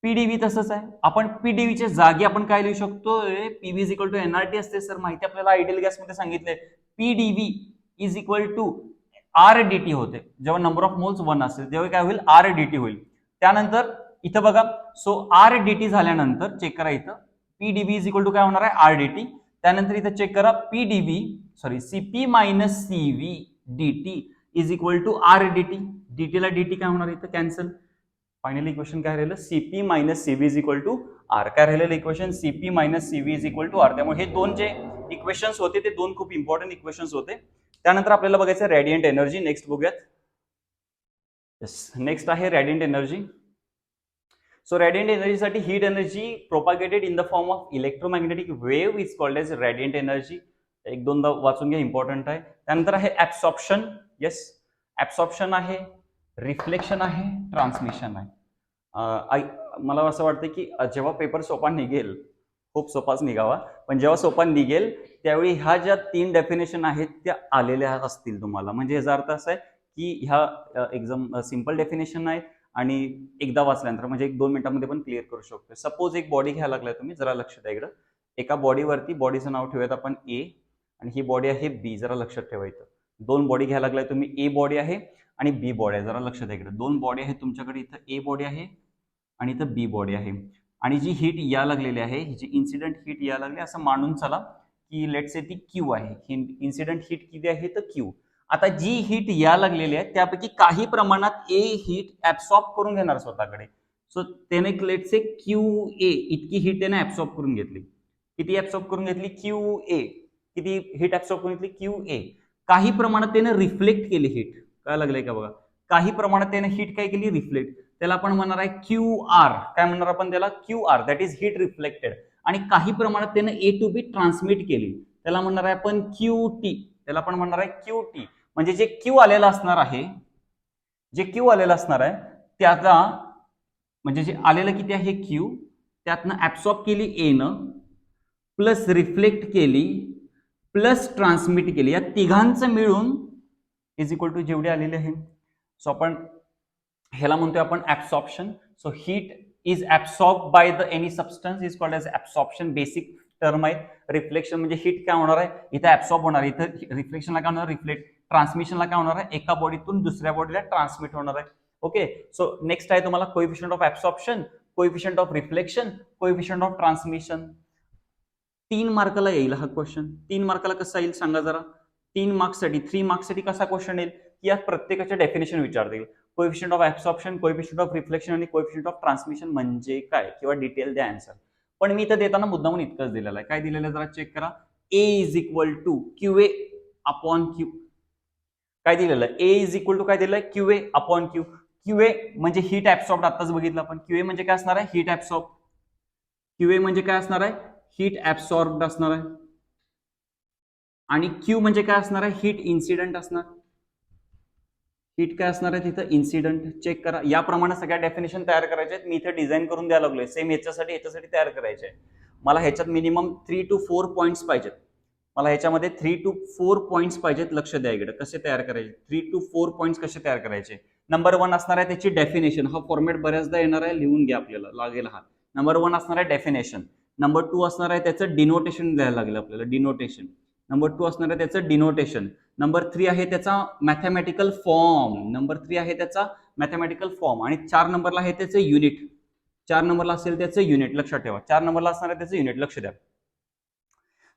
Speaker 1: पीडीव्ही तसंच आहे. आपण पीडीव्हीच्या जागी आपण काय लिहू शकतोय, PV is equal to NRT असते सर, माहिती आपल्याला आयडियल गॅस मध्ये सांगितलंय. PDV is equal to R DT होते, जेव्हा नंबर ऑफ मोल्स 1 असेल तेव्हा काय होईल, आर डीटी होईल. त्यानंतर इथं बघा, सो आर डीटी झाल्यानंतर चेक करा, इथं पीडीव्ही इज इक्वल टू काय होणार आहे, आर डीटी. त्यानंतर इथं चेक करा, PDV sorry CP minus CV DT is equal to R DT. डीटीला डीटी काय होणार इथं कॅन्सल. फायनली इक्वेशन काय राहिलं, CP minus CV is equal to R. काय राहिलेलं इक्वेशन, CP minus CV is equal to R. त्यामुळे हे दोन जे इक्वेशन्स होते ते दोन खूप इम्पॉर्टंट इक्वेशन्स होते. त्यानंतर आपल्याला बघायचं रेडियंट एनर्जी. नेक्स्ट बघूयात. नेक्स्ट आहे रेडियंट एनर्जी. सो रेडियंट एनर्जीसाठी heat energy propagated in the form of electromagnetic wave is called as radiant energy. एक दोनदा वाचून घ्या, इम्पॉर्टंट आहे. त्यानंतर आहे ऍब्सॉर्प्शन. येस, ऍब्सॉर्प्शन आहे, रिफ्लेक्शन आहे, ट्रान्समिशन आहे. मला असं वाटतं की जेव्हा पेपर सोपा निघेल, खूप सोपाच निघावा, पण जेव्हा सोपा निघेल त्यावेळी ह्या ज्या 3 डेफिनेशन आहेत त्या आलेल्या असतील तुम्हाला. म्हणजे याचा अर्थ असा आहे की ह्या एकदम सिंपल डेफिनेशन आहेत आणि एकदा वाचल्यानंतर म्हणजे 1-2 मिनिटांमध्ये पण क्लिअर करू शकतो. सपोज एक बॉडी घ्यायला लागलाय तुम्ही, जरा लक्ष द्या इकडं. एका बॉडीवरती, बॉडीचं नाव ठेवूयात आपण ए, आणि ही बॉडी आहे बी. जरा लक्षात ठेवायचं. 2 बॉडी घ्यायला लागलाय तुम्ही, ए बॉडी आहे आणि बी बॉडी आहे. जरा लक्षात द्या इकडे. 2 बॉडी आहेत तुमच्याकडे. इथं ए बॉडी आहे आणि इथं बी बॉडी आहे. आणि जी हीट या लागलेली आहे, ही जी इन्सिडेंट हीट या लागली, असं मानून चला की लेट से ती क्यू आहे. इन्सिडेंट हीट किती आहे तर क्यू. आता जी हीट या लागलेली आहे त्यापैकी काही प्रमाणात ए हीट ऍब्सॉर्ब करून घेणार स्वतःकडे. सो त्याने लेट से क्यू ए इतकी हीट त्याने ऍब्सॉर्ब करून घेतली. किती ऍब्सॉर्ब करून घेतली? Q A. किती हीट ऍब्सॉर्ब करून घेतली? Q A. काही प्रमाणात त्याने रिफ्लेक्ट केली हीट. काय लागलंय का बघा, काही प्रमाणात त्याने हीट काय केली? रिफ्लेक्ट. त्याला आपण म्हणणार आहे क्यू आर. काय म्हणणार आपण त्याला? Q R, that is heat reflected. आणि काही प्रमाणात त्याने ए टू बी ट्रान्समिट केली, त्याला म्हणणार आहे आपण क्यू टी. त्याला आपण म्हणणार आहे क्यू टी. म्हणजे जे क्यू आलेला असणार आहे, जे क्यू आलेलं असणार आहे त्याचा म्हणजे जे आलेलं किती आहे क्यू, त्यातनं ऍब्सॉर्ब केली ए न, प्लस रिफ्लेक्ट केली, प्लस ट्रान्समिट केली, या तिघांचं मिळून इज इक्वल टू जेवढे आलेले आहे. सो आपण ह्याला म्हणतोय आपण absorption. So heat is absorb by the any substance is called as absorption. Basic term आहे. रिफ्लेक्शन म्हणजे हीट काय होणार आहे, इथं ऍब्सॉर्ब होणार आहे, इथं रिफ्लेक्शनला काय होणार? रिफ्लेक्ट. ट्रान्समिशनला काय होणार आहे? एका बॉडीतून दुसऱ्या बॉडीला ट्रान्समिट होणार आहे. ओके. सो नेक्स्ट आहे तुम्हाला coefficient of absorption, coefficient of reflection, coefficient of transmission. 3 मार्काला येईल हा क्वेश्चन. 3 मार्काला कसा येईल सांगा जरा? 3 मार्क्ससाठी, 3 मार्क्ससाठी कसा क्वेश्चन येईल की यात प्रत्येकाच्या डेफिनेशन विचारतील. Coefficient of absorption, coefficient of reflection आणि कोएफिशियंट ऑफ ट्रान्समिशन म्हणजे काय, किंवा डिटेल द्या आन्सर. पण मी इथं देताना मुद्दामून इतकंच दिलेलं आहे. काय दिलेलं आहे जरा चेक करा. A is equal to Q A upon Q. काय दिलेलं आहे? ए इज इक्वल टू काय दिलेलं आहे? Q A upon Q. Q A म्हणजे हीट ऍब्सॉर्ब. आताच बघितलं आपण. क्यू ए म्हणजे काय असणार आहे? Heat absorb. क्यू ए म्हणजे काय असणार आहे? हीट ऍब्सॉर्ब असणार आहे. आणि क्यू म्हणजे काय असणार आहे? हीट इन्सिडेंट असणार. हीट काय असणार आहे तिथं? इन्सिडेंट. चेक करा. याप्रमाणे सगळ्या डेफिनेशन तयार करायचे आहेत. मी इथे डिझाईन करून द्यायला लागलोय. सेम ह्याच्यासाठी तयार करायचे आहे. मला ह्याच्यात मिनिमम 3 to 4 पॉईंट्स पाहिजेत. मला ह्याच्यामध्ये 3 to 4 पॉईंट्स पाहिजेत. लक्ष द्या इकडे. कसे तयार करायचे? 3 to 4 पॉईंट्स कसे तयार करायचे? नंबर 1 असणार आहे त्याची डेफिनेशन. हा फॉर्मॅट बऱ्याचदा येणार आहे, लिहून घ्या, आपल्याला लागेल हा. नंबर 1 असणार आहे डेफिनेशन. नंबर 2 असणार आहे त्याचं डिनोटेशन द्यायला लागेल आपल्याला, डिनोटेशन. नंबर 2 असणार आहे त्याचं डिनोटेशन. नंबर 3 आहे त्याचा मॅथमॅटिकल फॉर्म. नंबर 3 आहे त्याचा मॅथमॅटिकल फॉर्म. आणि 4 नंबरला आहे त्याचं युनिट. 4 नंबरला असेल त्याचं युनिट. लक्षात ठेवा. 4 नंबरला असणार आहे त्याचं युनिट. लक्ष द्या.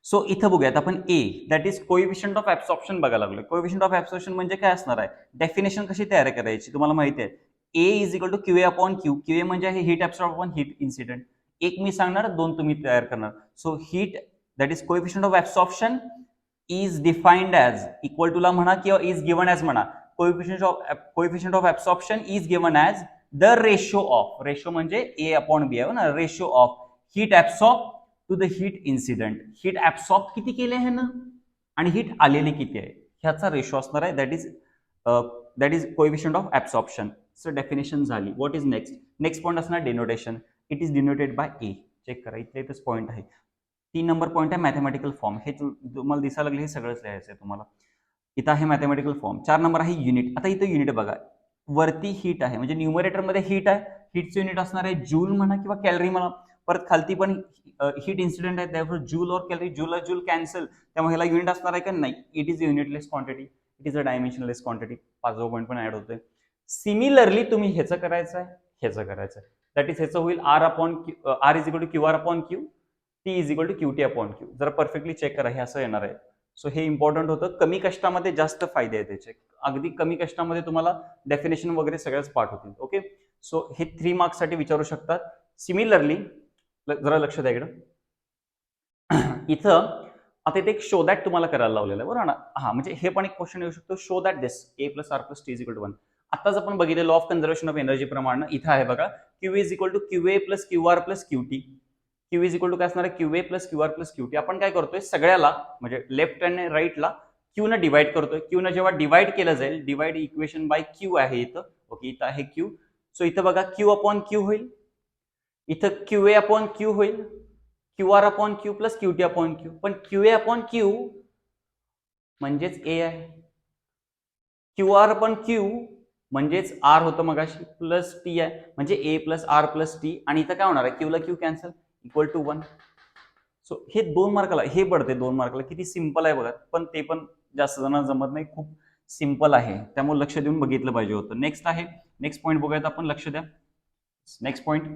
Speaker 1: सो इथं बघूयात आपण A, that is coefficient of absorption बघायला लागलोय. कोएफिशियंट ऑफ ऍब्सॉर्प्शन म्हणजे काय असणार आहे? डेफिनेशन कशी तयार करायची तुम्हाला माहिती आहे. A is equal to Q A upon Q. Q A म्हणजे आहे heat absorb upon heat incident. एक मी सांगणार, 2 तुम्ही तयार करणार. So heat that is coefficient of absorption is defined as, equal टूला म्हणा किंवा इज गिवन ॲज म्हणा. Coefficient of absorption is given as the ratio of, ratio म्हणजे ए अपॉन बी आहे ना, ratio of heat absorb to the heat incident. Heat absorb किती केले आहे ना, आणि हीट आलेली किती आहे, ह्याचा रेशो असणार आहे. That is coefficient of absorption. So definition झाली. What is next? Next point असणार denotation. It is denoted by A. Check करा, इथेच पॉईंट आहे. 3 नंबर पॉईंट आहे मॅथमॅटिकल फॉर्म. हे तुम्हाला दिसायला लागले, हे सगळंच लिहायचं आहे तुम्हाला. इथं आहे मॅथमॅटिकल फॉर्म. 4 नंबर आहे युनिट. आता इथं युनिट बघा, वरती हीट आहे म्हणजे न्यूमरेटरमध्ये हीट आहे. हीटचं युनिट असणार आहे जूल म्हणा किंवा कॅलरी म्हणा. परत खालती पण हीट इन्सिडेंट आहे, त्यावर जूल और कॅलरी. जूल जूल कॅन्सल, त्यामुळे ह्याला युनिट असणार आहे का? नाही. It is unitless quantity. It is a dimensionless quantity. 5वा पॉईंट पण ऍड होतोय. सिमिलरली तुम्ही ह्याचं करायचं आहे, ह्याचं करायचं आहे. दॅट इज ह्याचं होईल R is equal to Q R upon Q. T is equal to Q T upon Q. जरा परफेक्टली चेक करा, हे असं येणार आहे. सो हे इम्पॉर्टंट होतं. कमी कष्टामध्ये जास्त फायदे आहेत त्याचे. अगदी कमी कष्टामध्ये तुम्हाला डेफिनेशन वगैरे सगळ्याच पाठ होतील. ओके. सो हे 3 मार्क्स साठी विचारू शकतात. सिमिलरली जरा लक्ष द्या इकडं. इथं आता इथे एक शो दॅट तुम्हाला करायला लावलेलं आहे बरोबर ना. हा म्हणजे हे पण एक क्वेश्चन येऊ शकतो. Show that this A plus R plus T is equal to 1. आताच आपण बघितलं law of conservation of energy प्रमाणे. इथं आहे बघा, Q is equal to Q A plus Q R plus Q T. Q is equal to काय असणार आहे, Q A plus Q R plus Q T. आपण काय करतोय, सगळ्याला म्हणजे लेफ्ट आणि राईटला क्यू न डिवाइड करतोय. क्यू न जेव्हा डिवाइड केलं जाईल, डिवाइड इक्वेशन बाय क्यू आहे इथं. ओके, इथं आहे क्यू. सो इथं बघा क्यू अपॉन क्यू होईल, इथं क्यू ए अपॉन क्यू होईल, Q R upon Q plus Q T upon Q. पण क्यू ए अपॉन क्यू म्हणजेच ए आहे, क्यू आर अपॉन क्यू म्हणजेच आर होतं मगाशी, प्लस टी आहे म्हणजे A plus R plus T. आणि इथं काय होणार आहे, क्यूला Q cancel, equal to 1. So हे 2 मार्काला हे पडते, 2 मार्काला. किती सिंपल आहे बघा, पण ते पण जास्त जणांना जमत नाही, खूप सिंपल आहे, त्यामुळे लक्ष देऊन बघितलं पाहिजे होतं. नेक्स्ट आहे, नेक्स्ट पॉईंट बघूयात आपण, लक्ष द्या. नेक्स्ट पॉईंट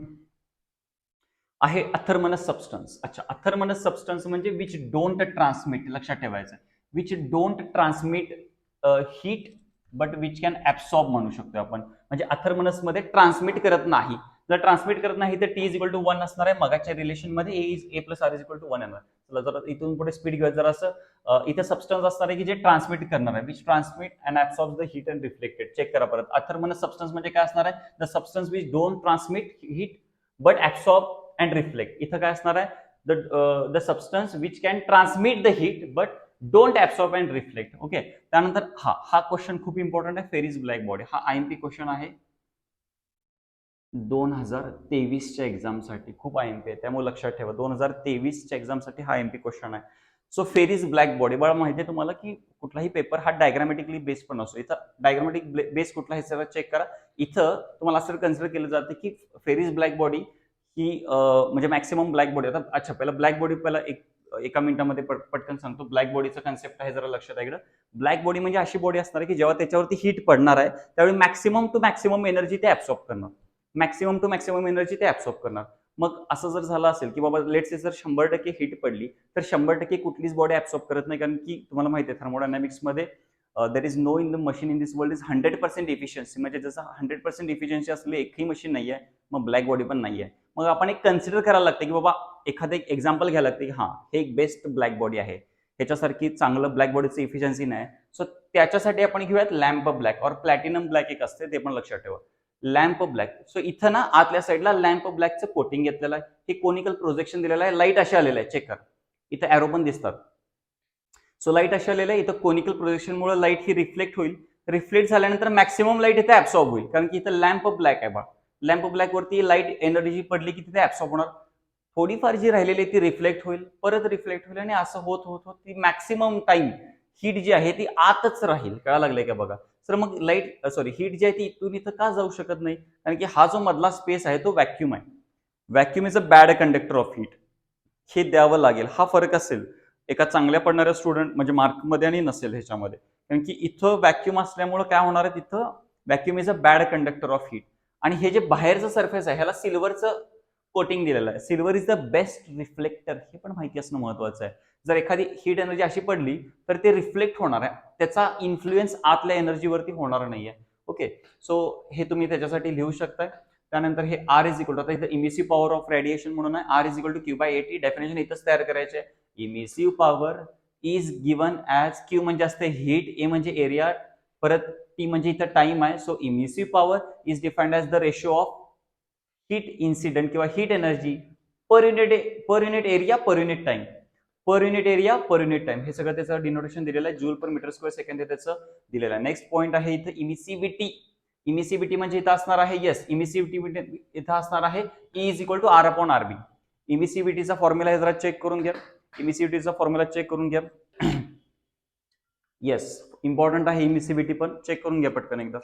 Speaker 1: आहे अथर्मनस सबस्टन्स. अच्छा, अथर्मनस सबस्टन्स म्हणजे विच डोंट ट्रान्समिट, लक्षात ठेवायचं, which don't transmit heat but which can absorb म्हणू शकतो आपण. म्हणजे अथर्मनस मध्ये ट्रान्समिट करत नाही. जर ट्रान्समिट करत नाही तर टी इज इक्वल टू 1 असणार आहे. मगाच्या रिलेशन मध्ये A plus R is equal to 1 येणार. चला जरा इथून पुढे स्पीड घेऊया जरा. असं इथे सबस्टन्स असणार आहे की जे ट्रान्समिट करणार आहे, which transmit and absorb the heat and reflected. Check करा परत, अथर्मनस सबस्टन्स म्हणजे काय असणार आहे, the substance which don't transmit heat but absorb and reflect. इथं काय असणार आहे, the substance which can transmit the heat but don't absorb and reflect. Okay, त्यानंतर हा क्वेश्चन खूप इम्पॉर्टंट आहे, फेरिस ब्लॅक बॉडी. हा आयएमपी क्वेश्चन आहे 2023च्या एक्झामसाठी, खूप आयएमपी आहे, त्यामुळे लक्षात ठेवा 2023च्या एक्झामसाठी हा आयएमपी क्वेश्चन आहे. सो फेरिस ब्लॅक बॉडी, बघा माहिती आहे तुम्हाला की कुठलाही पेपर हा डायग्रामॅटिकली बेस्ड पण असतो. इथं डायग्रामॅटिक बेस कुठला हे सगळं चेक करा. इथं तुम्हाला असं कन्सिडर केलं जातं की फेरिस ब्लॅक बॉडी ही म्हणजे मॅक्सिमम ब्लॅक बॉडी. आता अच्छा, पहिला ब्लॅक बॉडी पहिला एका मिनिटामध्ये पटकन सांगतो. ब्लॅक बॉडीचा कन्सेप्ट आहे, जरा लक्षात आहे इकडं. ब्लॅक बॉडी म्हणजे अशी बॉडी असणार आहे की जेव्हा त्याच्यावरती हीट पडणार आहे त्यावेळी मॅक्सिमम टू मॅक्सिमम एनर्जी ते ऍब्सॉर्ब करणार, मॅक्सिमम टू मॅक्सिमम एनर्जी ते ऍब्सॉर्ब करणार. मग असं जर झालं असेल की बाबा लेट्स से जर 100% हीट पडली तर 100% कुठलीच बॉडी ऍब्सॉर्ब करत नाही, कारण की तुम्हाला माहिती आहे थर्मोडायनामिक्स मध्ये there is no in the machine in this world is 100% efficiency. म्हणजे जसं 100% इफिशियन्सी असलेली एकही मशीन नाही आहे, मग ब्लॅक बॉडी पण नाही आहे. मग आपण एक कन्सिडर करायला लागतं की बाबा एखादं एक एक्झाम्पल घ्यायला लागतं की हा हे एक बेस्ट ब्लॅक बॉडी आहे, ह्याच्यासारखी चांगलं ब्लॅक बॉडीचं इफिशियन्सी नाही. सो त्याच्यासाठी आपण घेऊयात लॅम्प ब्लॅक और प्लॅटिनम ब्लॅक एक असते, ते पण लक्षात ठेवा, लॅम्प ब्लॅक. सो इथं ना आतल्या साईडला लॅम्प ब्लॅकचं कोटिंग घेतलेलं आहे, हे कोनिकल प्रोजेक्शन दिलेलं आहे, लाईट असे आलेलं आहे, चेक करा इथं एरो पण दिसतात. सो लाईट असे आलेलं आहे, इथं कोनिकल प्रोजेक्शनमुळे लाईट ही रिफ्लेक्ट होईल. रिफ्लेक्ट झाल्यानंतर मॅक्सिमम लाईट इथे ऍब्सॉर्ब होईल, कारण की इथं लॅम्प ब्लॅक आहे बा. लॅम्प ब्लॅक वरती लाईट एनर्जी पडली की तिथे ऍब्सॉर्ब होणार, थोडीफार जी राहिलेली ती रिफ्लेक्ट होईल, परत रिफ्लेक्ट होईल, आणि असं होत होत होत ती मॅक्सिमम टाइम हीट जी आहे ती आतच राहील. कळायला लागलंय का बघा. तर मग लाईट हीट जी आहे ती इथून इथं का जाऊ शकत नाही, कारण की हा जो मधला स्पेस आहे तो व्हॅक्यूम आहे. Vacuum is a bad conductor of heat, हे द्यावं लागेल. हा फरक असेल एका चांगल्या पडणाऱ्या स्टुडंट म्हणजे मार्कमध्ये आणि नसेल ह्याच्यामध्ये, कारण की इथं व्हॅक्यूम असल्यामुळे काय होणार आहे, तिथं vacuum is a bad conductor of heat. आणि हे जे बाहेरचं सरफेस आहे ह्याला सिल्वरचं कोटिंग दिलेलं आहे. Silver is the best reflector, हे पण माहिती असणं महत्वाचं आहे. जर एखादी हीट एनर्जी अशी पडली तर ते रिफ्लेक्ट होणार आहे, त्याचा इन्फ्लुएन्स आतल्या एनर्जीवरती होणार नाहीये. ओके, सो हे तुम्ही त्याच्यासाठी लिहू शकताय. त्यानंतर हे आर इज इक्वल टू, आता इथं इमिसिव्ह पॉवर ऑफ रेडिएशन म्हणून आहे, R is equal to Q by AT. Definition इथंच तयार करायचे. Emissive power is given as, Q म्हणजे असते हीट, ए म्हणजे एरिया, परत टी म्हणजे इथं टाइम आहे. So emissive power is defined as the ratio of heat incident किंवा heat energy per unit area per unit time, per unit area per unit time, हे सगळं त्याचं डिनोटेशन दिलेलं आहे. Joule per metre square second त्याचं दिलेलं आहे. Next point आहे इथं इमिसिव्हिटी. इमिसिव्हिटी म्हणजे इथं असणार आहे, येस, इमिसिव्हिटी इथं असणार आहे E is equal to R upon R B. इमिसिव्हिटीचा फॉर्म्युला जरा चेक करून घ्या, इमिसिव्हिटीचा फॉर्म्युला चेक करून घ्या. येस, इम्पॉर्टंट आहे इमिसिव्हिटी पण, चेक करून घ्या पटकन एकदा.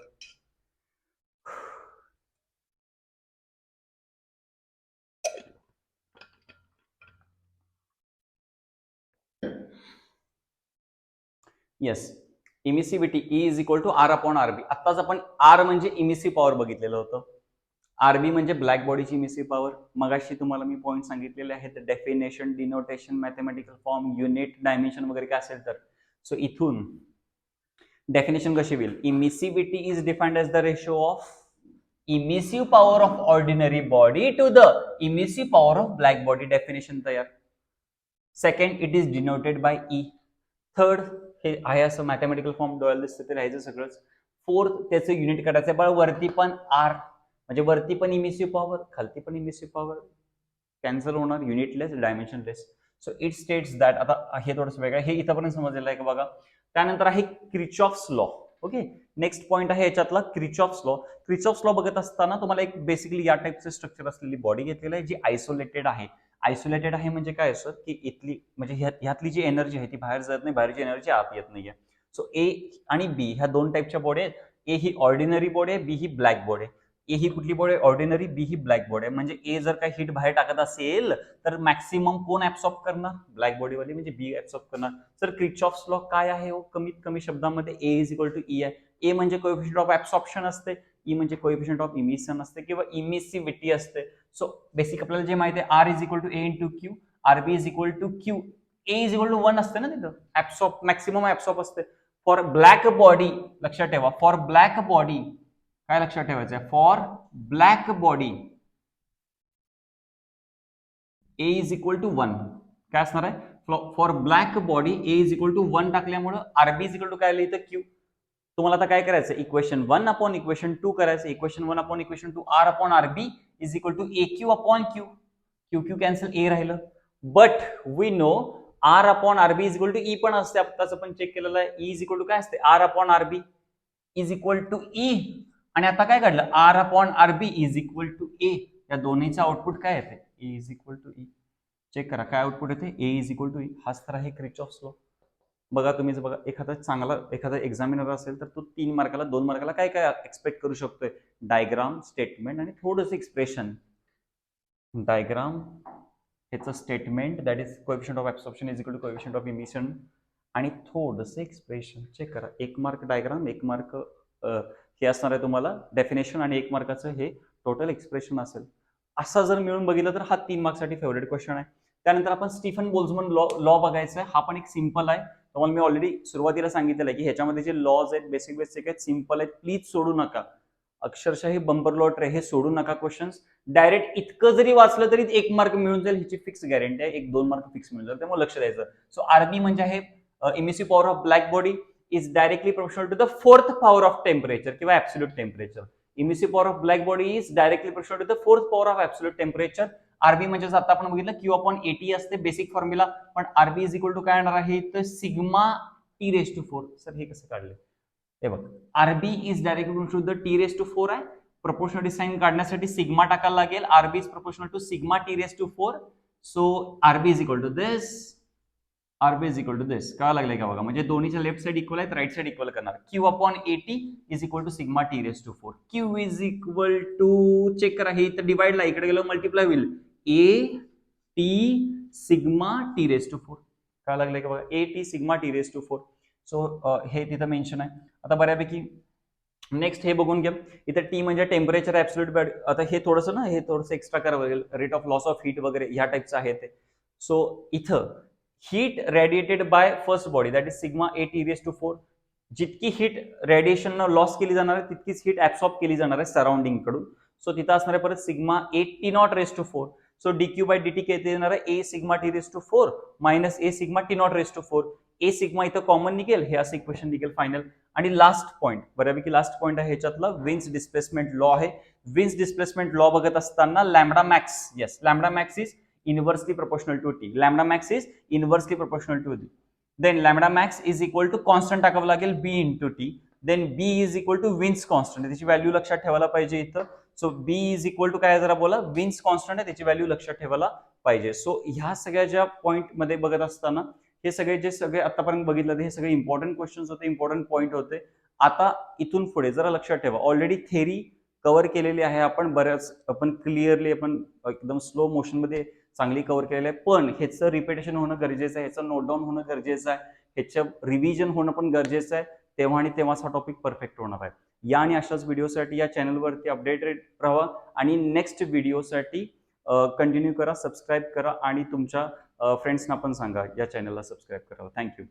Speaker 1: Yes, emissivity E is equal to R upon RB. आत्ताच आपण आर म्हणजे इमिसिव्ह पॉवर बघितलेलं होतं, आरबी म्हणजे ब्लॅक बॉडीची इमिसिव्ह पॉवर. मगाशी तुम्हाला मी पॉईंट सांगितलेले आहेत, definition, denotation, mathematical form, unit, dimension वगैरे काय असेल तर. सो इथून डेफिनेशन कशी होईल, emissivity is defined as the ratio of emissive power of ordinary body to the emissive power of black body. Definition तयार. Second, it is denoted by E. Third, हे आहे असं मॅथमॅटिकल फॉर्म डोळ्याला दिसतं ते राहायचं सगळंच. फोर्थ, त्याचं युनिट काढायचं, पण वरती पण आर. म्हणजे वरती पण इमिसिव्ह पॉवर, खालती पण इमिसिव्ह पॉवर, कॅन्सल होणार, unitless, dimensionless. So it states that, आता हे थोडंसं वेगळं, हे इथंपर्यंत समजलेलं आहे का बघा. त्यानंतर आहे Kirchhoff's law. Okay, next point आहे याच्यातला क्रिचॉफ्स लॉ. क्रिचॉफ्स लॉ बघत असताना तुम्हाला एक बेसिकली या टाईपचं स्ट्रक्चर असलेली बॉडी घेतलेली आहे जी आयसोलेटेड आहे. आयसोलेटेड आहे म्हणजे काय असं की इथली म्हणजे ह्यातली जी एनर्जी आहे ती बाहेर जात नाही, बाहेरची एनर्जी आत येत नाहीये. सो ए आणि बी ह्या दोन टाईपच्या बॉडी आहेत. ए ही ऑर्डिनरी बॉडी आहे, बी ही ब्लॅक बॉडी आहे. ए ही कुठली बॉडी आहे? ऑर्डिनरी. बी ही ब्लॅक बॉडी आहे. म्हणजे ए जर काही हिट बाहेर टाकत असेल तर मॅक्सिमम कोण ऍब्सॉर्ब करणार? ब्लॅक बॉडीवाली म्हणजे बी ऍब्सॉर्ब करणार. सर क्रिचॉफ्स लॉ काय आहे हो? कमीत कमी शब्दामध्ये ए इज इक्वल टू ई आहे. ए म्हणजे कोएफिशियंट ऑफ ऍब्सॉर्प्शन असते, ई म्हणजे कोएफिशियंट ऑफ इमिशन असते किंवा इमिसिव्हिटी असते. सो बेसिक आपल्याला जे माहिती आहे R is equal to A into Q, RB is equal to Q. A is equal to 1 असते ना तिथं, ऍब्सॉर्ब मॅक्सिमम ऍब्सॉर्ब असते. फॉर ब्लॅक बॉडी लक्षात ठेवा, फॉर ब्लॅक बॉडी काय लक्षात ठेवायचं आहे? For black body A is equal to 1 काय असणार आहे? For black body A is equal to 1 टाकल्यामुळे आरबी इज इक्वल टू काय लिहितं? क्यू. तुम्हाला आता काय करायचं? इक्वेशन 1 अपॉन इक्वेशन 2 करायचं. Equation 1 upon equation 2 R upon RB is equal to A Q upon Q. Q Q cancel, A राहिलं. But we know R upon RB is equal to E पण असते, आत्ताच पण चेक केलेलं आहे. E is equal to काय असते? R upon RB is equal to E. आणि आता काय काढलं? R upon RB is equal to A. या दोन्हीचं आउटपुट काय येते? A is equal to E. Check करा काय आउटपुट येते? A is equal to E. हाच तर आहे क्रिचॉफ्स लॉ. बघा तुम्हीच बघा, एखादा एक्झामिनर असेल तर तो 3 मार्काला 2 मार्काला काय काय एक्सपेक्ट करू शकतोय? डायग्राम, स्टेटमेंट आणि थोडंसं एक्सप्रेशन. डायग्राम, ह्याचं statement that is coefficient of absorption is equal to coefficient of emission आणि थोडंसं एक्सप्रेशन. चेक करा, 1 मार्क डायग्राम, 1 मार्क हे असणार आहे तुम्हाला डेफिनेशन आणि 1 मार्काचं हे टोटल एक्सप्रेशन असेल. असा जर मिळून बघितलं तर हा 3 मार्क्ससाठी फेवरेट क्वेश्चन आहे. त्यानंतर आपण स्टीफन बोल्झमन लॉ बघायचा आहे. हा पण एक सिंपल आहे. तुम्हाला मी ऑलरेडी सुरुवातीला सांगितलेलं आहे की ह्याच्यामध्ये जे लॉज आहेत बेसिक आहेत, सिंपल आहेत, प्लीज सोडू नका. अक्षरशः हे बंपर लॉट हे सोडू नका क्वेश्चन्स. डायरेक्ट इतकं जरी वाचलं तरी 1 मार्क मिळून जाईल, ह्याची फिक्स गॅरंटी आहे. 1-2 मार्क फिक्स मिळून जाईल, त्यामुळे लक्ष द्यायचं. सो आरबी म्हणजे आहे emissive power of black body is directly proportional to the 4th power of temperature किंवा absolute temperature. Emissive power of black body is directly proportional to the 4th power of absolute temperature. RB म्हणजे आता आपण बघितलं Q upon AT असते basic formula, पण RB is equal to काय येणार आहे? तर sigma T raise to 4. Sir हे कसं काढले? हे बघ, RB is directly to the T raise to 4 आहे. प्रोपोर्शनल साइन काढण्यासाठी सिग्मा टाकायला लागेल. RB is proportional to sigma T raise to 4. So RB is equal to this, RB is equal to this. काय लागलंय का बघा, म्हणजे दोन्हीच्या लेफ्ट साइड इक्वल आहेत, राईट साइड इक्वल करणार. Q upon AT is equal to sigma T raise to 4. Q is equal to, check करा, हे इथं डिवाइडला इकडे गेलो मल्टिप्लाय होईल, A T sigma T raise to 4. काय लागलंय का बघा, A T sigma T raise to 4. So हे तिथं मेन्शन आहे. आता बऱ्यापैकी नेक्स्ट हे बघून घ्या. इथे टी म्हणजे टेम्परेचर ऍब्सोल्यूट बॅड. आता हे थोडंसं ना, हे थोडंसं एक्स्ट्रा करावं लागेल. Rate of loss of heat वगैरे ह्या टाईपचं आहे ते. सो इथं heat radiated by first body that is sigma A T raise to 4. जितकी हीट रेडिएशन लॉस केली जाणार आहे तितकीच हीट ऍब्सॉर्ब केली जाणार आहे सराउंडिंग कडून. सो तिथं असणार आहे परत sigma A T not raise to 4. So D Q by D T किती येणार आहे? A sigma T raise to 4 minus A sigma T not raise to 4. A sigma इथं कॉमन निघेल, हे असं इक्वेशन निघेल फायनल. आणि लास्ट पॉईंट, बऱ्यापैकी लास्ट पॉईंट आहे ह्याच्यातला, विन्स डिस्प्लेसमेंट लॉ आहे. विन्स डिस्प्लेसमेंट लॉ बघत असताना lambda max, yes lambda max is inversely proportional to T. Lambda max is inversely proportional to T. Then lambda max is equal to constant टाकावं लागेल B into T. Then B is equal to Wien's constant, त्याची value लक्षात ठेवायला पाहिजे इथं. So B is equal to काय जरा बोला, विन्स कॉन्स्टंट आहे, त्याची व्हॅल्यू लक्षात ठेवायला पाहिजे. सो ह्या सगळ्या ज्या पॉईंट मध्ये बघत असताना हे सगळे जे सगळे आतापर्यंत बघितलं हे सगळे इम्पॉर्टंट क्वेश्चन्स होते, इम्पॉर्टंट पॉईंट होते. आता इथून पुढे जरा लक्षात ठेवा, ऑलरेडी थेरी कव्हर केलेली आहे आपण, बऱ्याच आपण क्लिअरली आपण एकदम स्लो मोशन मध्ये चांगली कव्हर केलेली आहे. पण ह्याचं रिपिटेशन होणं गरजेचं आहे, ह्याचं नोट डाऊन होणं गरजेचं आहे, ह्याचं रिव्हिजन होणं पण गरजेचं आहे. तेव्हा आणि तेव्हाच हा टॉपिक परफेक्ट होणार आहे. या आणि अशाच व्हिडिओसाठी या चॅनलवरती अपडेटेड राहा आणि नेक्स्ट व्हिडिओसाठी कंटिन्यू करा, सबस्क्राईब करा आणि तुमच्या फ्रेंड्सना पण सांगा या चॅनलला सबस्क्राईब करावं. थँक्यू.